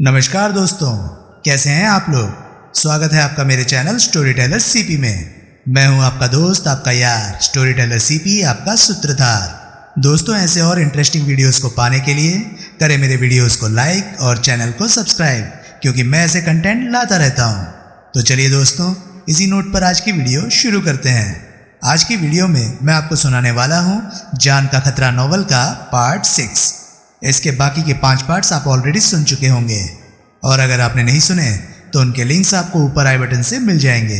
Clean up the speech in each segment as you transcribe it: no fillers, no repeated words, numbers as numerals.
नमस्कार दोस्तों, कैसे हैं आप लोग। स्वागत है आपका मेरे चैनल स्टोरी टेलर सीपी में। मैं हूं आपका दोस्त, आपका यार, स्टोरी टेलर सीपी, आपका सूत्रधार। दोस्तों, ऐसे और इंटरेस्टिंग वीडियोस को पाने के लिए करें मेरे वीडियोस को लाइक और चैनल को सब्सक्राइब, क्योंकि मैं ऐसे कंटेंट लाता रहता हूं। तो चलिए दोस्तों, इसी नोट पर आज की वीडियो शुरू करते हैं। आज की वीडियो में मैं आपको सुनाने वाला हूं जान का खतरा नॉवल का पार्ट 6। इसके बाकी के 5 पार्ट्स आप ऑलरेडी सुन चुके होंगे, और अगर आपने नहीं सुने तो उनके लिंक्स आपको ऊपर आई बटन से मिल जाएंगे।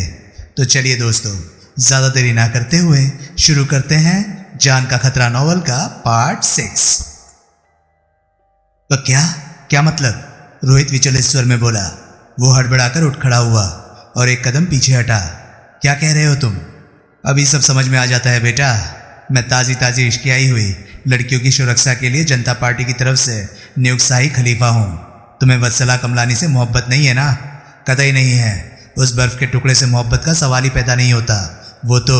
तो चलिए दोस्तों, ज़्यादा देरी ना करते हुए शुरू करते हैं जान का खतरा नॉवल का पार्ट 6। तो क्या मतलब? रोहित विचलित स्वर में बोला। वो हड़बड़ाकर उठ खड़ा हुआ और एक कदम पीछे हटा। क्या कह रहे हो तुम? अभी सब समझ में आ जाता है बेटा। मैं ताज़ी इश्कियाई हुई लड़कियों की सुरक्षा के लिए जनता पार्टी की तरफ से नियुक्त शाही खलीफा हूँ। तुम्हें वत्सला कमलानी से मोहब्बत नहीं है ना? कतई नहीं है। उस बर्फ के टुकड़े से मोहब्बत का सवाल ही पैदा नहीं होता। वो तो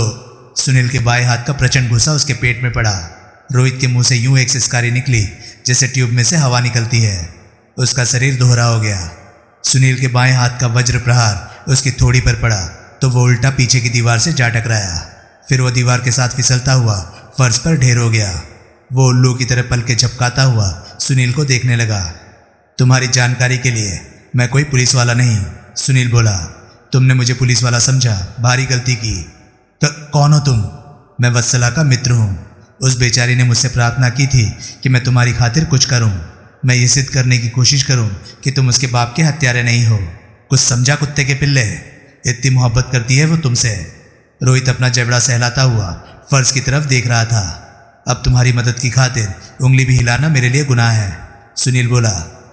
सुनील के बाएं हाथ का प्रचंड गुस्सा उसके पेट में पड़ा। रोहित के मुंह से यूं एक सिसकारी निकली जैसे ट्यूब में से हवा निकलती है। उसका शरीर दोहरा हो गया। सुनील के बाएं हाथ का वज्र प्रहार उसकी थोड़ी पर पड़ा तो वो उल्टा पीछे की दीवार से जा टकराया। फिर वो दीवार के साथ फिसलता हुआ फर्श पर ढेर हो गया। वो उल्लू की तरह पल के झपकाता हुआ सुनील को देखने लगा। तुम्हारी जानकारी के लिए, मैं कोई पुलिस वाला नहीं, सुनील बोला। तुमने मुझे पुलिस वाला समझा, भारी गलती की। कौन हो तुम? मैं वत्सला का मित्र हूँ। उस बेचारी ने मुझसे प्रार्थना की थी कि मैं तुम्हारी खातिर कुछ करूँ। मैं ये सिद्ध करने की कोशिश करूँ कि तुम उसके बाप के हत्यारे नहीं हो। कुछ समझा कुत्ते के पिल्ले? इतनी मोहब्बत करती है वो तुमसे। रोहित अपना जबड़ा सहलाता हुआ फर्श की तरफ देख रहा था। अब तुम्हारी मदद की खातिर उंगली भी हिलाना मेरे लिए गुनाह है, सुनील बोला।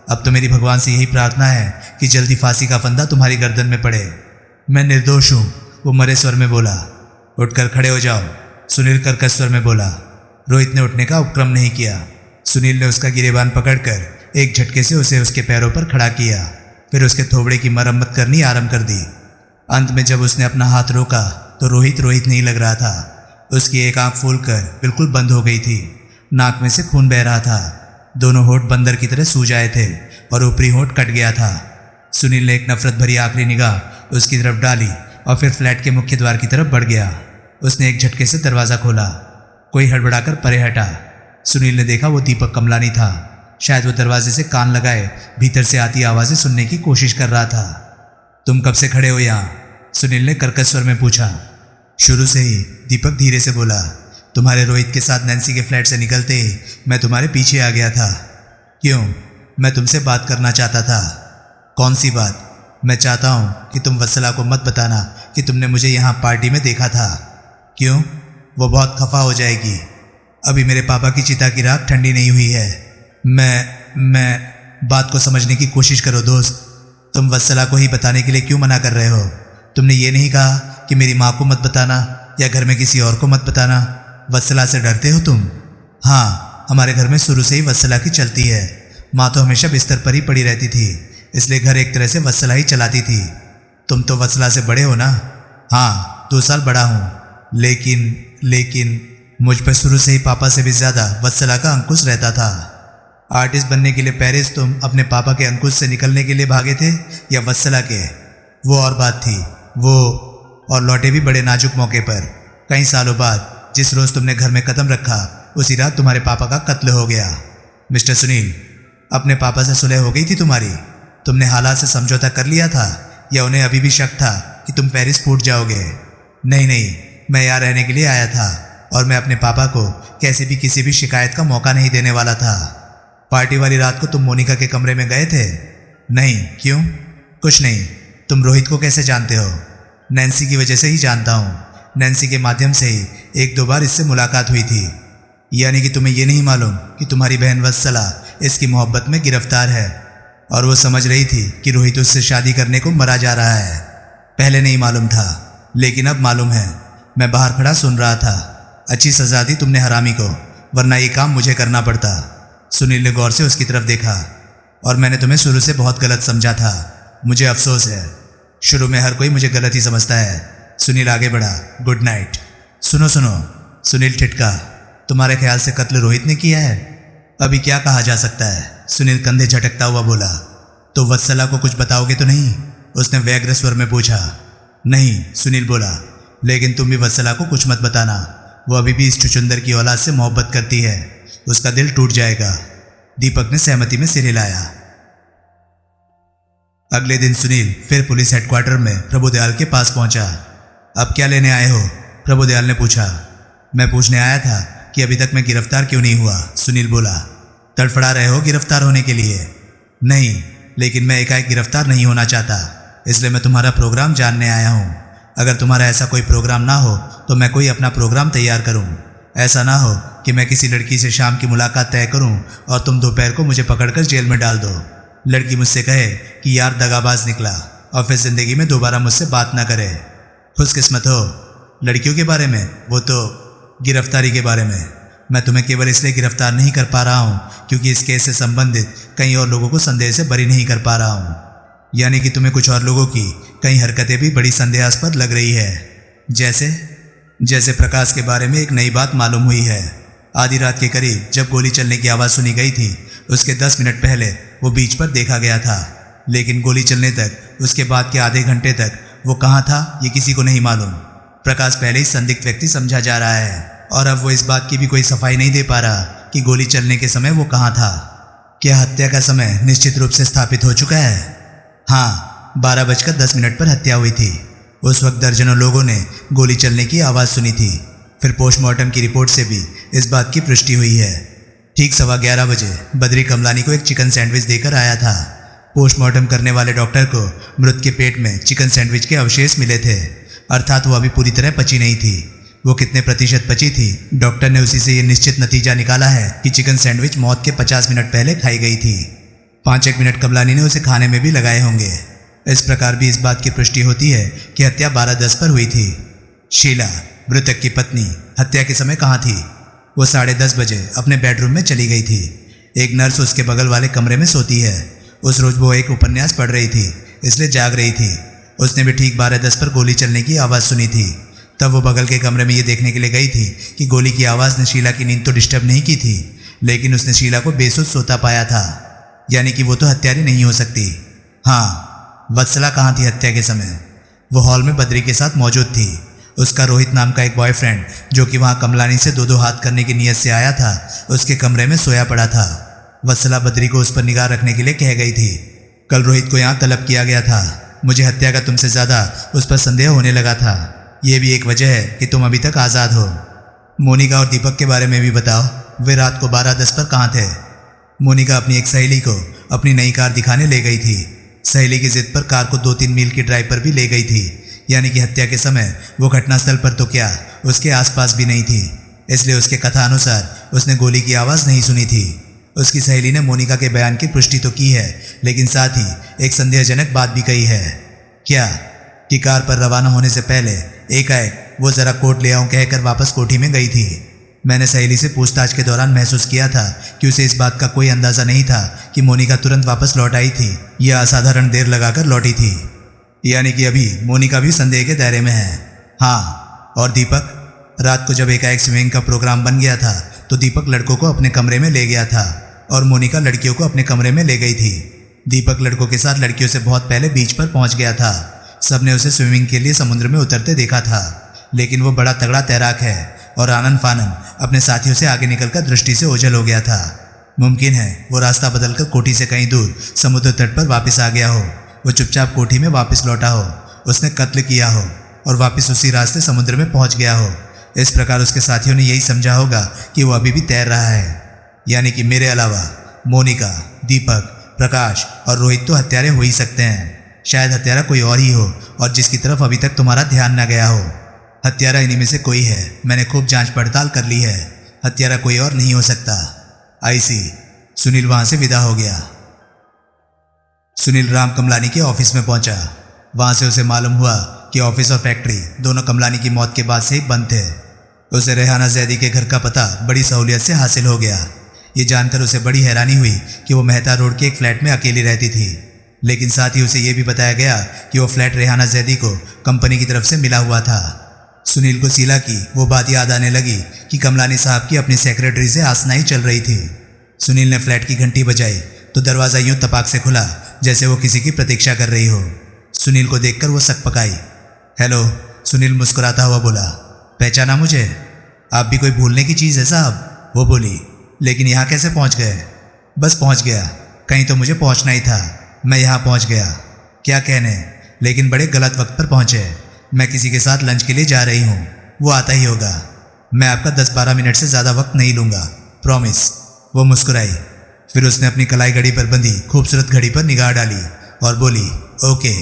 अब तो मेरी भगवान से यही प्रार्थना है कि जल्दी फांसी का फंदा तुम्हारी गर्दन में पड़े। मैं निर्दोष हूँ, वो मरे स्वर में बोला। उठकर खड़े हो जाओ, सुनील कर्कश स्वर में बोला। रोहित ने उठने का उपक्रम नहीं किया। सुनील ने उसका गिरेबान पकड़कर एक झटके से उसे उसके पैरों पर खड़ा किया। फिर उसके थोबड़े की मरम्मत करनी आरंभ कर दी। अंत में जब उसने अपना हाथ रोका तो रोहित नहीं लग रहा था। उसकी एक आंख फूलकर बिल्कुल बंद हो गई थी। नाक में से खून बह रहा था। दोनों होठ बंदर की तरह सूज आए थे और ऊपरी होठ कट गया था। सुनील ने एक नफरत भरी आखिरी निगाह उसकी तरफ डाली और फिर फ्लैट के मुख्य द्वार की तरफ बढ़ गया। उसने एक झटके से दरवाज़ा खोला। कोई हड़बड़ाकर परे हटा। सुनील ने देखा वो दीपक कमलानी था। शायद वो दरवाजे से कान लगाए भीतर से आती आवाज़ें सुनने की कोशिश कर रहा था। तुम कब से खड़े हो यहाँ? सुनील ने कर्कश स्वर में पूछा। शुरू से ही, दीपक धीरे से बोला। तुम्हारे रोहित के साथ नैन्सी के फ्लैट से निकलते ही मैं तुम्हारे पीछे आ गया था। क्यों? मैं तुमसे बात करना चाहता था। कौन सी बात? मैं चाहता हूँ कि तुम वत्सला को मत बताना कि तुमने मुझे यहाँ पार्टी में देखा था। क्यों? वो बहुत खफा हो जाएगी। अभी मेरे पापा की चिता की राख ठंडी नहीं हुई है। मैं बात को समझने की कोशिश करो दोस्त। तुम वत्सला को ही बताने के लिए क्यों मना कर रहे हो? तुमने ये नहीं कहा कि मेरी माँ को मत बताना या घर में किसी और को मत बताना। वत्सला से डरते हो तुम? हाँ, हमारे घर में शुरू से ही वत्सला की चलती है। माँ तो हमेशा बिस्तर पर ही पड़ी रहती थी, इसलिए घर एक तरह से वत्सला ही चलाती थी। तुम तो वत्सला से बड़े हो ना? हाँ, 2 साल बड़ा हूँ, लेकिन मुझ पर शुरू से ही पापा से भी ज़्यादा वत्सला का अंकुश रहता था। आर्टिस्ट बनने के लिए पेरिस तुम अपने पापा के अंकुश से निकलने के लिए भागे थे या वत्सला के? वो और बात थी। वो और लौटे भी बड़े नाजुक मौके पर। कई सालों बाद जिस रोज़ तुमने घर में कदम रखा उसी रात तुम्हारे पापा का कत्ल हो गया। मिस्टर सुनील, अपने पापा से सुलह हो गई थी तुम्हारी? तुमने हालात से समझौता कर लिया था या उन्हें अभी भी शक था कि तुम पेरिस फूट जाओगे? नहीं, मैं यहाँ रहने के लिए आया था और मैं अपने पापा को कैसे भी किसी भी शिकायत का मौका नहीं देने वाला था। पार्टी वाली रात को तुम मोनिका के कमरे में गए थे? नहीं। क्यों? कुछ नहीं। तुम रोहित को कैसे जानते हो? नैन्सी की वजह से ही जानता हूँ। नैन्सी के माध्यम से ही 1-2 बार इससे मुलाकात हुई थी। यानी कि तुम्हें ये नहीं मालूम कि तुम्हारी बहन वत्सला इसकी मोहब्बत में गिरफ्तार है और वो समझ रही थी कि रोहित उससे शादी करने को मरा जा रहा है। पहले नहीं मालूम था, लेकिन अब मालूम है। मैं बाहर खड़ा सुन रहा था। अच्छी सजा दी तुमने हरामी को, वरना ये काम मुझे करना पड़ता। सुनील ने गौर से उसकी तरफ देखा। और मैंने तुम्हें शुरू से बहुत गलत समझा था। मुझे अफसोस है। शुरू में हर कोई मुझे गलत ही समझता है। सुनील आगे बढ़ा। Good night. सुनो, सुनील ठिठका। तुम्हारे ख्याल से कत्ल रोहित ने किया है? अभी क्या कहा जा सकता है? सुनील कंधे झटकता हुआ बोला। तो वत्सला को कुछ बताओगे तो नहीं? उसने व्यग्र स्वर में पूछा। नहीं, सुनील बोला, लेकिन तुम भी वत्सला को कुछ मत बताना। वो अभी भी इस चुचुंदर की औलाद से मोहब्बत करती है, उसका दिल टूट जाएगा। दीपक ने सहमति में सिर हिलाया। अगले दिन सुनील फिर पुलिस हेडक्वार्टर में प्रभुदयाल के पास पहुंचा। अब क्या लेने आए हो? प्रभुदयाल ने पूछा। मैं पूछने आया था कि अभी तक मैं गिरफ्तार क्यों नहीं हुआ, सुनील बोला। तड़फड़ा रहे हो गिरफ्तार होने के लिए? नहीं, लेकिन मैं एकाएक गिरफ्तार नहीं होना चाहता, इसलिए मैं तुम्हारा प्रोग्राम जानने आया हूँ। अगर तुम्हारा ऐसा कोई प्रोग्राम ना हो तो मैं कोई अपना प्रोग्राम तैयार करूँ। ऐसा ना हो कि मैं किसी लड़की से शाम की मुलाकात तय करूँ और तुम दोपहर को मुझे पकड़कर जेल में डाल दो। लड़की मुझसे कहे कि यार दगाबाज निकला, और फिर जिंदगी में दोबारा मुझसे बात ना करे। खुशकिस्मत हो। लड़कियों के बारे में? वो तो गिरफ्तारी के बारे में। मैं तुम्हें केवल इसलिए गिरफ्तार नहीं कर पा रहा हूँ क्योंकि इस केस से संबंधित कई और लोगों को संदेह से बरी नहीं कर पा रहा हूँ। यानी कि तुम्हें कुछ और लोगों की कई हरकतें भी बड़ी संदेहास्पद लग रही है। जैसे प्रकाश के बारे में एक नई बात मालूम हुई है। आधी रात के करीब जब गोली चलने की आवाज़ सुनी गई थी, उसके 10 मिनट पहले वो बीच पर देखा गया था, लेकिन गोली चलने तक, उसके बाद के आधे घंटे तक वो कहाँ था ये किसी को नहीं मालूम। प्रकाश पहले ही संदिग्ध व्यक्ति समझा जा रहा है और अब वो इस बात की भी कोई सफाई नहीं दे पा रहा कि गोली चलने के समय वो कहाँ था। क्या हत्या का समय निश्चित रूप से स्थापित हो चुका है? हाँ, 12:10 पर हत्या हुई थी। उस वक्त दर्जनों लोगों ने गोली चलने की आवाज़ सुनी थी। फिर पोस्टमार्टम की रिपोर्ट से भी इस बात की पुष्टि हुई है। ठीक 11:15 बजे बद्री कमलानी को एक चिकन सैंडविच देकर आया था। पोस्टमार्टम करने वाले डॉक्टर को मृत के पेट में चिकन सैंडविच के अवशेष मिले थे, अर्थात वो अभी पूरी तरह पची नहीं थी। वो कितने प्रतिशत पची थी, डॉक्टर ने उसी से ये निश्चित नतीजा निकाला है कि चिकन सैंडविच मौत के 50 मिनट पहले खाई गई थी। 5 मिनट कमलानी ने उसे खाने में भी लगाए होंगे। इस प्रकार भी इस बात की पुष्टि होती है कि हत्या 12:10 पर हुई थी। शीला, मृतक की पत्नी, हत्या के समय कहाँ थी? वो 10:30 बजे अपने बेडरूम में चली गई थी। एक नर्स उसके बगल वाले कमरे में सोती है। उस रोज वो एक उपन्यास पढ़ रही थी, इसलिए जाग रही थी। उसने भी ठीक 12:10 पर गोली चलने की आवाज़ सुनी थी। तब वो बगल के कमरे में ये देखने के लिए गई थी कि गोली की आवाज़ ने शीला की नींद तो डिस्टर्ब नहीं की थी, लेकिन उसने शीला को बेसुध सोता पाया था। यानी कि वो तो हत्यारी नहीं हो सकती। हाँ, वत्सला कहाँ थी हत्या के समय? वो हॉल में बद्री के साथ मौजूद थी। उसका रोहित नाम का एक बॉयफ्रेंड, जो कि वहाँ कमलानी से 2-2 हाथ करने की नीयत से आया था, उसके कमरे में सोया पड़ा था। वत्सला बद्री को उस पर निगाह रखने के लिए कह गई थी। कल रोहित को यहाँ तलब किया गया था। मुझे हत्या का तुमसे ज़्यादा उस पर संदेह होने लगा था। ये भी एक वजह है कि तुम अभी तक आज़ाद हो। मोनिका और दीपक के बारे में भी बताओ। वे रात को 12:10 पर कहाँ थे? मोनिका अपनी एक सहेली को अपनी नई कार दिखाने ले गई थी। सहेली की जिद पर कार को 2-3 मील की ड्राइव पर भी ले गई थी। यानी कि हत्या के समय वो घटनास्थल पर तो क्या, उसके आसपास भी नहीं थी। इसलिए उसके कथा अनुसार उसने गोली की आवाज़ नहीं सुनी थी। उसकी सहेली ने मोनिका के बयान की पुष्टि तो की है, लेकिन साथ ही एक संदेहजनक बात भी कही है। क्या? कि कार पर रवाना होने से पहले एकाएक वो ज़रा कोट ले आऊं कहकर वापस कोठी में गई थी। मैंने सहेली से पूछताछ के दौरान महसूस किया था कि उसे इस बात का कोई अंदाज़ा नहीं था कि मोनिका तुरंत वापस लौट आई थी या असाधारण देर लगाकर लौटी थी। यानी कि अभी मोनिका भी संदेह के दायरे में है। हाँ, और दीपक? रात को जब एकाएक स्विमिंग का प्रोग्राम बन गया था तो दीपक लड़कों को अपने कमरे में ले गया था और मोनिका लड़कियों को अपने कमरे में ले गई थी। दीपक लड़कों के साथ लड़कियों से बहुत पहले बीच पर पहुंच गया था। सबने उसे स्विमिंग के लिए समुद्र में उतरते देखा था, लेकिन वो बड़ा तगड़ा तैराक है और आनन फानन अपने साथियों से आगे निकलकर दृष्टि से ओझल हो गया था। मुमकिन है वो रास्ता बदलकर कोठी से कहीं दूर समुद्र तट पर वापस आ गया हो। वो चुपचाप कोठी में वापस लौटा हो, उसने कत्ल किया हो और वापस उसी रास्ते समुद्र में पहुंच गया हो। इस प्रकार उसके साथियों ने यही समझा होगा कि वो अभी भी तैर रहा है। यानी कि मेरे अलावा मोनिका, दीपक, प्रकाश और रोहित तो हत्यारे हो ही सकते हैं। शायद हत्यारा कोई और ही हो और जिसकी तरफ अभी तक तुम्हारा ध्यान न गया हो। हत्यारा इन्हीं में से कोई है। मैंने खूब जांच पड़ताल कर ली है। हत्यारा कोई और नहीं हो सकता। आईसी। सुनील वहां से विदा हो गया। सुनील राम कमलानी के ऑफिस में पहुंचा। वहां से उसे मालूम हुआ कि ऑफिस और फैक्ट्री दोनों कमलानी की मौत के बाद से ही बंद थे। उसे रेहाना जैदी के घर का पता बड़ी सहूलियत से हासिल हो गया। ये जानकर उसे बड़ी हैरानी हुई कि वो मेहता रोड के एक फ्लैट में अकेली रहती थी, लेकिन साथ ही उसे ये भी बताया गया कि वो फ्लैट रेहाना जैदी को कंपनी की तरफ से मिला हुआ था। सुनील को शीला की वो बात याद आने लगी कि कमलानी साहब की अपनी सेक्रेटरी से आसनाई चल रही थी। सुनील ने फ्लैट की घंटी बजाई तो दरवाज़ा यूं तपाक से खुला जैसे वो किसी की प्रतीक्षा कर रही हो। सुनील को देखकर वो सकपकाई। हेलो, सुनील मुस्कुराता हुआ बोला। पहचाना मुझे? आप भी कोई भूलने की चीज़ है साहब, वो बोली। लेकिन यहाँ कैसे पहुँच गए? बस पहुँच गया, कहीं तो मुझे पहुँचना ही था, मैं यहाँ पहुँच गया। क्या कहने, लेकिन बड़े गलत वक्त पर पहुँचे। मैं किसी के साथ लंच के लिए जा रही हूँ, वो आता ही होगा। मैं आपका 10-12 मिनट से ज़्यादा वक्त नहीं लूँगा, प्रॉमिस। वो मुस्कुराई। फिर उसने अपनी कलाई घड़ी पर बंधी खूबसूरत घड़ी पर निगाह डाली और बोली, okay,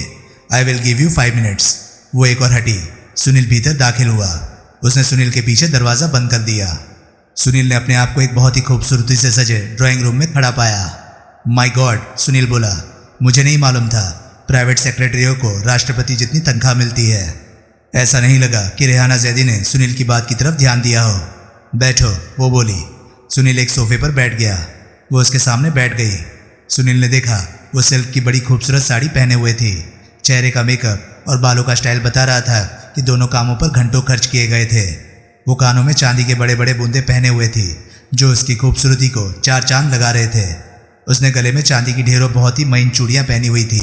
I will give you 5 minutes. वो एक और हटी। सुनील भीतर दाखिल हुआ। उसने सुनील के पीछे दरवाज़ा बंद कर दिया। सुनील ने अपने आप को एक बहुत ही खूबसूरती से सजे ड्राइंग रूम में खड़ा पाया। माय गॉड, सुनील बोला, मुझे नहीं मालूम था प्राइवेट सेक्रेटरियों को राष्ट्रपति जितनी तनख्वाह मिलती है। ऐसा नहीं लगा कि रेहाना जैदी ने सुनील की बात की तरफ ध्यान दिया हो। बैठो, वो बोली। सुनील एक सोफे पर बैठ गया। वो उसके सामने बैठ गई। सुनील ने देखा वो सिल्क की बड़ी खूबसूरत साड़ी पहने हुए थी। चेहरे का मेकअप और बालों का स्टाइल बता रहा था कि दोनों कामों पर घंटों खर्च किए गए थे। वो कानों में चांदी के बड़े बड़े बूंदे पहने हुए थी जो उसकी खूबसूरती को 4 चांद लगा रहे थे। उसने गले में चांदी की ढेरों बहुत ही महीन चूड़ियाँ पहनी हुई थी।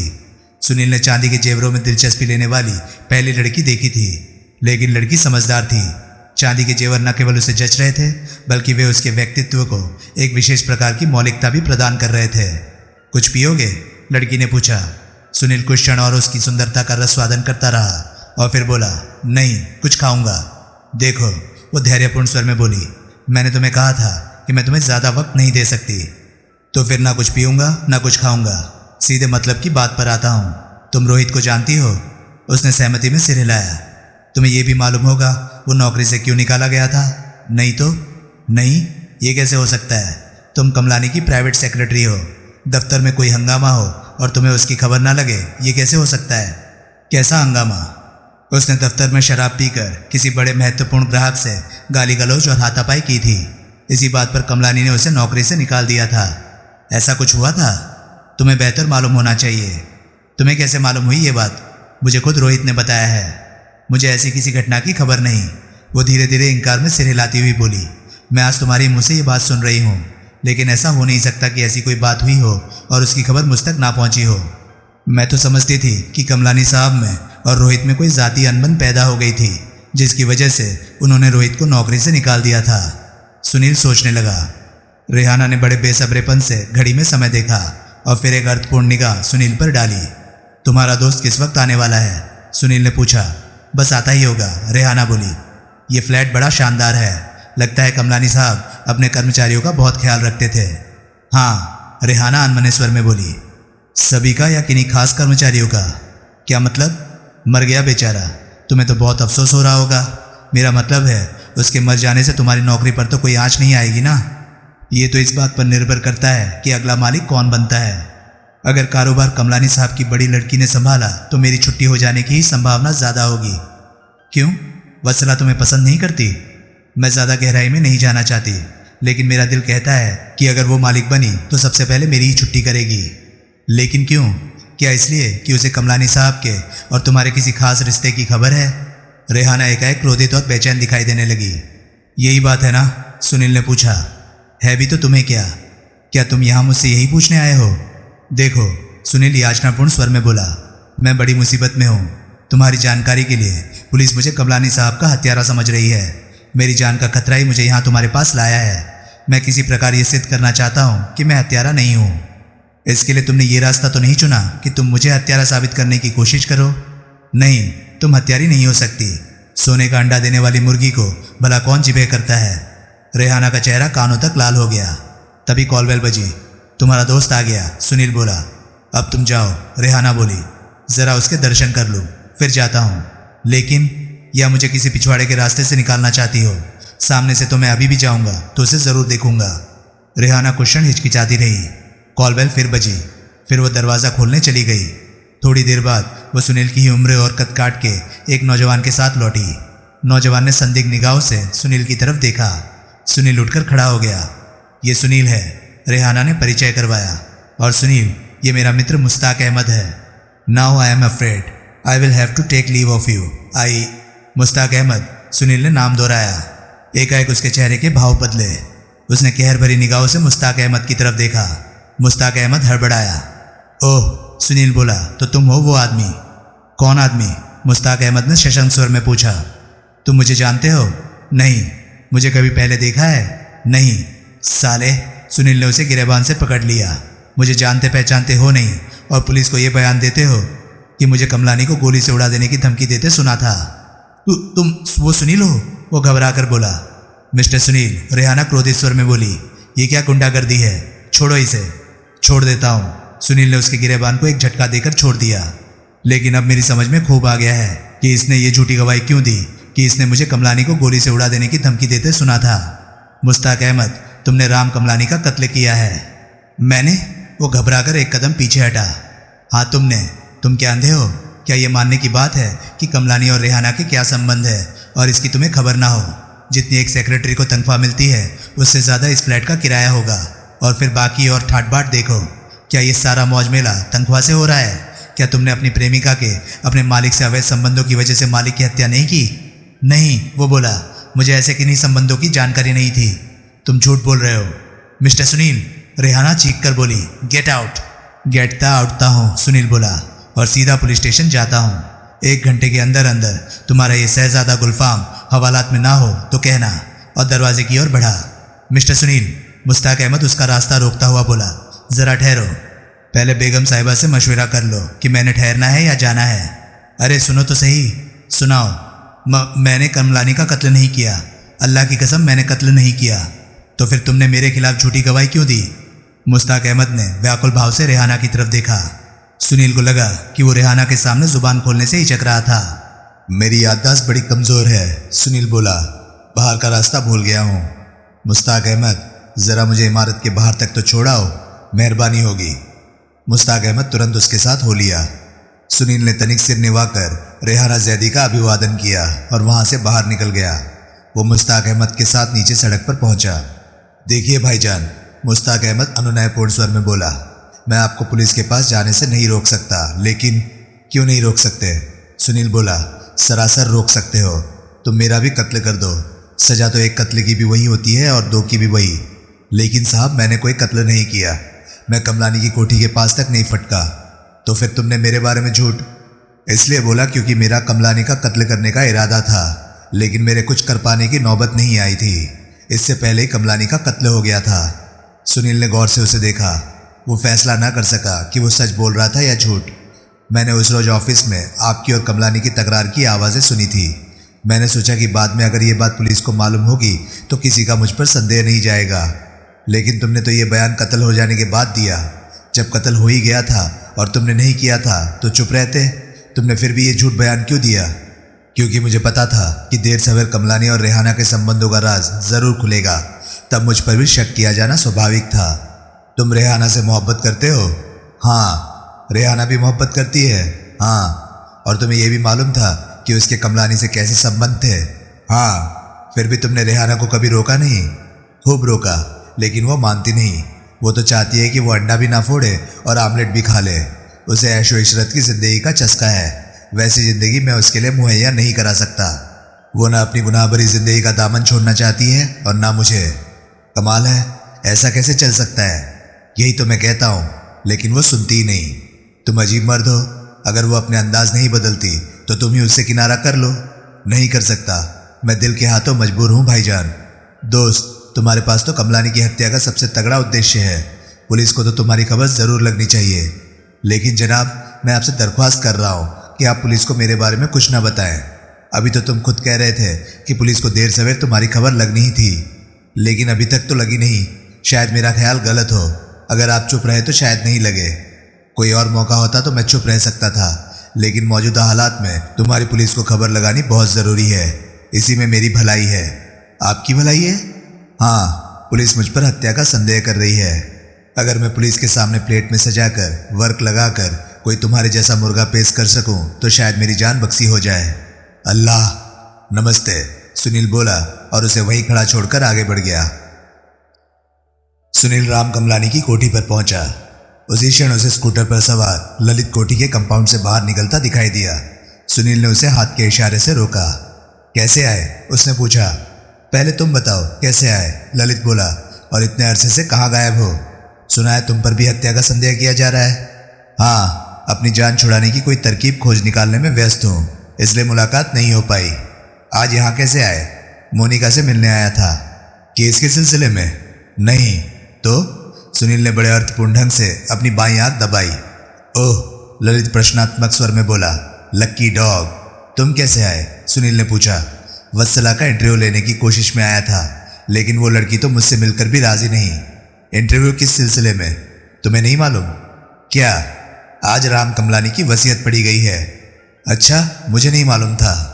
सुनील ने चांदी के जेवरों में दिलचस्पी लेने वाली पहली लड़की देखी थी, लेकिन लड़की समझदार थी। चांदी के जेवर न केवल उसे जच रहे थे, बल्कि वे उसके व्यक्तित्व को एक विशेष प्रकार की मौलिकता भी प्रदान कर रहे थे। कुछ पियोगे? लड़की ने पूछा। सुनील कुछ क्षण और उसकी सुंदरता का रसवादन करता रहा और फिर बोला, नहीं, कुछ खाऊंगा। देखो, वो धैर्यपूर्ण स्वर में बोली, मैंने तुम्हें कहा था कि मैं तुम्हें ज़्यादा वक्त नहीं दे सकती। तो फिर ना कुछ पीऊँगा ना कुछ खाऊंगा। सीधे मतलब की बात पर आता हूँ। तुम रोहित को जानती हो? उसने सहमति में सिर हिलाया। तुम्हें यह भी मालूम होगा वो नौकरी से क्यों निकाला गया था? नहीं तो? नहीं, ये कैसे हो सकता है? तुम कमलानी की प्राइवेट सेक्रेटरी हो, दफ्तर में कोई हंगामा हो और तुम्हें उसकी खबर ना लगे, ये कैसे हो सकता है? कैसा हंगामा? उसने दफ्तर में शराब पीकर किसी बड़े महत्वपूर्ण ग्राहक से गाली गलौज और हाथापाई की थी। इसी बात पर कमलानी ने उसे नौकरी से निकाल दिया था। ऐसा कुछ हुआ था? तुम्हें बेहतर मालूम होना चाहिए। तुम्हें कैसे मालूम हुई ये बात? मुझे खुद रोहित ने बताया है। मुझे ऐसी किसी घटना की खबर नहीं। वो धीरे धीरे इंकार में सिर हिलाती हुई बोली, मैं आज तुम्हारे मुँह से ये बात सुन रही हूँ, लेकिन ऐसा हो नहीं सकता कि ऐसी कोई बात हुई हो और उसकी खबर मुझ तक ना पहुँची हो। मैं तो समझती थी कि कमलानी साहब में और रोहित में कोई ज़ाती अनबन पैदा हो गई थी, जिसकी वजह से उन्होंने रोहित को नौकरी से निकाल दिया था। सुनील सोचने लगा। रेहाना ने बड़े बेसब्रेपन से घड़ी में समय देखा और फिर एक अर्थपूर्ण निगाह सुनील पर डाली। तुम्हारा दोस्त किस वक्त आने वाला है? सुनील ने पूछा। बस आता ही होगा, रेहाना बोली। ये फ्लैट बड़ा शानदार है, लगता है कमलानी साहब अपने कर्मचारियों का बहुत ख्याल रखते थे। हाँ, रेहाना अनमने स्वर में बोली। सभी का या किन्हीं खास कर्मचारियों का? क्या मतलब? मर गया बेचारा, तुम्हें तो बहुत अफसोस हो रहा होगा। मेरा मतलब है उसके मर जाने से तुम्हारी नौकरी पर तो कोई आँच नहीं आएगी ना। ये तो इस बात पर निर्भर करता है कि अगला मालिक कौन बनता है। अगर कारोबार कमलानी साहब की बड़ी लड़की ने संभाला तो मेरी छुट्टी हो जाने की ही संभावना ज़्यादा होगी। क्यों? वत्सला तुम्हें पसंद नहीं करती? मैं ज़्यादा गहराई में नहीं जाना चाहती, लेकिन मेरा दिल कहता है कि अगर वो मालिक बनी तो सबसे पहले मेरी ही छुट्टी करेगी। लेकिन क्यों? क्या इसलिए कि उसे कमलानी साहब के और तुम्हारे किसी खास रिश्ते की खबर है? रेहाना एकाएक क्रोधित और बेचैन दिखाई देने लगी। यही बात है ना? सुनील ने पूछा। है भी तो तुम्हें क्या तुम यहाँ मुझसे यही पूछने आए हो? देखो, सुनील याचनापूर्ण स्वर में बोला, मैं बड़ी मुसीबत में हूँ। तुम्हारी जानकारी के लिए पुलिस मुझे कमलानी साहब का हत्यारा समझ रही है। मेरी जान का खतरा ही मुझे यहाँ तुम्हारे पास लाया है। मैं किसी प्रकार ये सिद्ध करना चाहता हूँ कि मैं हत्यारा नहीं हूँ। इसके लिए तुमने ये रास्ता तो नहीं चुना कि तुम मुझे हत्यारा साबित करने की कोशिश करो। नहीं, तुम हत्यारी नहीं हो सकती। सोने का अंडा देने वाली मुर्गी को भला कौन जिबह करता है? रेहाना का चेहरा कानों तक लाल हो गया। तभी कॉलबेल बजी। तुम्हारा दोस्त आ गया, सुनील बोला। अब तुम जाओ, रेहाना बोली। ज़रा उसके दर्शन कर लूँ, फिर जाता हूँ। लेकिन या मुझे किसी पिछवाड़े के रास्ते से निकालना चाहती हो? सामने से तो मैं अभी भी जाऊँगा तो उसे ज़रूर देखूँगा। रेहाना कुछ क्षण हिचकिचाती रही। कॉलबेल फिर बजी। फिर वो दरवाज़ा खोलने चली गई। थोड़ी देर बाद वो सुनील की ही उम्र और कद काट के एक नौजवान के साथ लौटी। नौजवान ने संदिग्ध निगाहों से सुनील की तरफ देखा। सुनील उठकर खड़ा हो गया। ये सुनील है, रेहाना ने परिचय करवाया। और सुनील, ये मेरा मित्र मुश्ताक अहमद है। Now I am afraid I will have to take leave of you. I Mushtaq Ahmed, Sunil ने नाम दोहराया। एकाएक उसके चेहरे के भाव बदले। उसने कहर भरी निगाहों से मुश्ताक अहमद की तरफ देखा। मुश्ताक अहमद हड़बड़ाया। ओह, सुनील बोला, तो तुम हो वो आदमी? कौन आदमी? मुश्ताक अहमद ने शशंक स्वर में पूछा। तुम मुझे जानते हो? नहीं। मुझे कभी पहले देखा है? नहीं। साले, सुनील ने उसे गिरेबान से पकड़ लिया। मुझे जानते पहचानते हो नहीं और पुलिस को यह बयान देते हो कि मुझे कमलानी को गोली से उड़ा देने की धमकी देते सुना था। तुम वो सुनील हो? वो घबरा कर बोला। मिस्टर सुनील, रेहाना क्रोधित स्वर में बोली, ये क्या गुंडागर्दी है? छोड़ो इसे। छोड़ देता हूँ। सुनील ने उसके गिरेबान को एक झटका देकर छोड़ दिया। लेकिन अब मेरी समझ में खूब आ गया है कि इसने ये झूठी गवाही क्यों दी कि इसने मुझे कमलानी को गोली से उड़ा देने की धमकी देते सुना था। मुश्ताक अहमद, तुमने राम कमलानी का कत्ल किया है। मैंने? वो घबराकर एक कदम पीछे हटा। हाँ, तुमने। तुम क्या अंधे हो? क्या ये मानने की बात है कि कमलानी और रेहाना के क्या संबंध है और इसकी तुम्हें खबर ना हो? जितनी एक सेक्रेटरी को तनख्वाह मिलती है उससे ज़्यादा इस फ्लैट का किराया होगा। और फिर बाकी और ठाट बाट देखो। क्या ये सारा मौज मेला तनख्वाह से हो रहा है? क्या तुमने अपनी प्रेमिका के अपने मालिक से अवैध संबंधों की वजह से मालिक की हत्या नहीं की? नहीं, वो बोला, मुझे ऐसे किन्हीं संबंधों की जानकारी नहीं थी। तुम झूठ बोल रहे हो। मिस्टर सुनील, रेहाना चीख कर बोली, गेट आउट। गेटता आउटता हूँ, सुनील बोला, और सीधा पुलिस स्टेशन जाता हूँ। 1 घंटे के अंदर अंदर तुम्हारा ये शहजादा गुलफाम हवालात में ना हो तो कहना। और दरवाजे की ओर बढ़ा। मिस्टर सुनील, मुश्ताक अहमद उसका रास्ता रोकता हुआ बोला, ज़रा ठहरो। पहले बेगम साहिबा से मशवरा कर लो कि मैंने ठहरना है या जाना है। अरे सुनो तो सही। सुनाओ। मैंने कमलानी का कत्ल नहीं किया। अल्लाह की कसम, मैंने कत्ल नहीं किया। तो फिर तुमने मेरे खिलाफ झूठी गवाही क्यों दी? मुश्ताक अहमद ने व्याकुल भाव से रेहाना की तरफ देखा। सुनील को लगा कि वो रेहाना के सामने जुबान खोलने से हिचक रहा था। मेरी याददाश्त बड़ी कमज़ोर है, सुनील बोला, बाहर का रास्ता भूल गया हूँ। मुश्ताक अहमद, ज़रा मुझे इमारत के बाहर तक तो छोड़ाओ, मेहरबानी होगी। मुश्ताक अहमद तुरंत उसके साथ हो लिया। सुनील ने तनिक सिर निभाकर रेहाना जैदी का अभिवादन किया और वहाँ से बाहर निकल गया। वो मुश्ताक अहमद के साथ नीचे सड़क पर पहुँचा। देखिए भाईजान, मुश्ताक अहमद अनुनयपूर्ण स्वर में बोला, मैं आपको पुलिस के पास जाने से नहीं रोक सकता। लेकिन क्यों नहीं रोक सकते? सुनील बोला, सरासर रोक सकते हो। तुम मेरा भी कत्ल कर दो। सजा तो एक कत्ल की भी वही होती है और 2 की भी वही। लेकिन साहब, मैंने कोई कत्ल नहीं किया। मैं कमलानी की कोठी के पास तक नहीं फटका। तो फिर तुमने मेरे बारे में झूठ इसलिए बोला क्योंकि मेरा कमलानी का कत्ल करने का इरादा था, लेकिन मेरे कुछ कर पाने की नौबत नहीं आई थी। इससे पहले ही कमलानी का कत्ल हो गया था। सुनील ने गौर से उसे देखा। वो फैसला ना कर सका कि वो सच बोल रहा था या झूठ। मैंने उस रोज ऑफिस में आपकी और कमलानी की तकरार की आवाज़ें सुनी थी। मैंने सोचा कि बाद में अगर ये बात पुलिस को मालूम होगी तो किसी का मुझ पर संदेह नहीं जाएगा। लेकिन तुमने तो ये बयान कत्ल हो जाने के बाद दिया। जब कत्ल हो ही गया था और तुमने नहीं किया था तो चुप रहते। तुमने फिर भी ये झूठ बयान क्यों दिया? क्योंकि मुझे पता था कि देर सवेर कमलानी और रेहाना के संबंधों का राज ज़रूर खुलेगा। तब मुझ पर भी शक किया जाना स्वाभाविक था। तुम रेहाना से मोहब्बत करते हो? हाँ। रेहाना भी मोहब्बत करती है? हाँ। और तुम्हें यह भी मालूम था कि उसके कमलानी से कैसे संबंध थे? हाँ। फिर भी तुमने रेहाना को कभी रोका नहीं? खूब रोका, लेकिन वो मानती नहीं। वो तो चाहती है कि वो अंडा भी ना फोड़े और आमलेट भी खा ले। उसे ऐशो इशरत की ज़िंदगी का चस्का है। वैसी ज़िंदगी मैं उसके लिए मुहैया नहीं करा सकता। वो ना अपनी गुनाह भरी ज़िंदगी का दामन छोड़ना चाहती है और ना मुझे। कमाल है, ऐसा कैसे चल सकता है? यही तो मैं कहता हूँ, लेकिन वो सुनती ही नहीं। तुम अजीब मर्द हो। अगर वो अपने अंदाज नहीं बदलती तो तुम ही उससे किनारा कर लो। नहीं कर सकता। मैं दिल के हाथों मजबूर हूँ भाईजान। दोस्त, तुम्हारे पास तो कमलानी की हत्या का सबसे तगड़ा उद्देश्य है। पुलिस को तो तुम्हारी खबर ज़रूर लगनी चाहिए। लेकिन जनाब, मैं आपसे दरख्वास्त कर रहा हूँ कि आप पुलिस को मेरे बारे में कुछ ना बताएं। अभी तो तुम खुद कह रहे थे कि पुलिस को देर सवेर तुम्हारी खबर लगनी ही थी, लेकिन अभी तक तो लगी नहीं। शायद मेरा ख्याल गलत हो। अगर आप चुप रहे तो शायद नहीं लगे। कोई और मौका होता तो मैं चुप रह सकता था, लेकिन मौजूदा हालात में तुम्हारी पुलिस को खबर लगानी बहुत ज़रूरी है। इसी में मेरी भलाई है। आपकी भलाई है? हाँ, पुलिस मुझ पर हत्या का संदेह कर रही है। अगर मैं पुलिस के सामने प्लेट में सजाकर वर्क लगाकर कोई तुम्हारे जैसा मुर्गा पेश कर सकूं तो शायद मेरी जान बख्शी हो जाए। अल्लाह। नमस्ते, सुनील बोला और उसे वहीं खड़ा छोड़कर आगे बढ़ गया। सुनील राम कमलानी की कोठी पर पहुंचा। उसी क्षण उसे स्कूटर पर सवार ललित कोठी के कंपाउंड से बाहर निकलता दिखाई दिया। सुनील ने उसे हाथ के इशारे से रोका। कैसे आए? उसने पूछा। पहले तुम बताओ कैसे आए? ललित बोला। और इतने अरसे से कहाँ गायब हो? सुना है तुम पर भी हत्या का संदेह किया जा रहा है। हाँ, अपनी जान छुड़ाने की कोई तरकीब खोज निकालने में व्यस्त हूँ, इसलिए मुलाकात नहीं हो पाई। आज यहाँ कैसे आए? मोनिका से मिलने आया था। केस के सिलसिले में? नहीं तो? सुनील ने बड़े अर्थपूर्ण ढंग से अपनी बाईं आंख दबाई। ओह, ललित प्रश्नात्मक स्वर में बोला। लक्की डॉग, तुम कैसे आए? सुनील ने पूछा। वत्सला का इंटरव्यू लेने की कोशिश में आया था, लेकिन वो लड़की तो मुझसे मिलकर भी राजी नहीं। इंटरव्यू किस सिलसिले में? तुम्हें नहीं मालूम क्या? आज राम कमलानी की वसीयत पढ़ी गई है। अच्छा, मुझे नहीं मालूम था।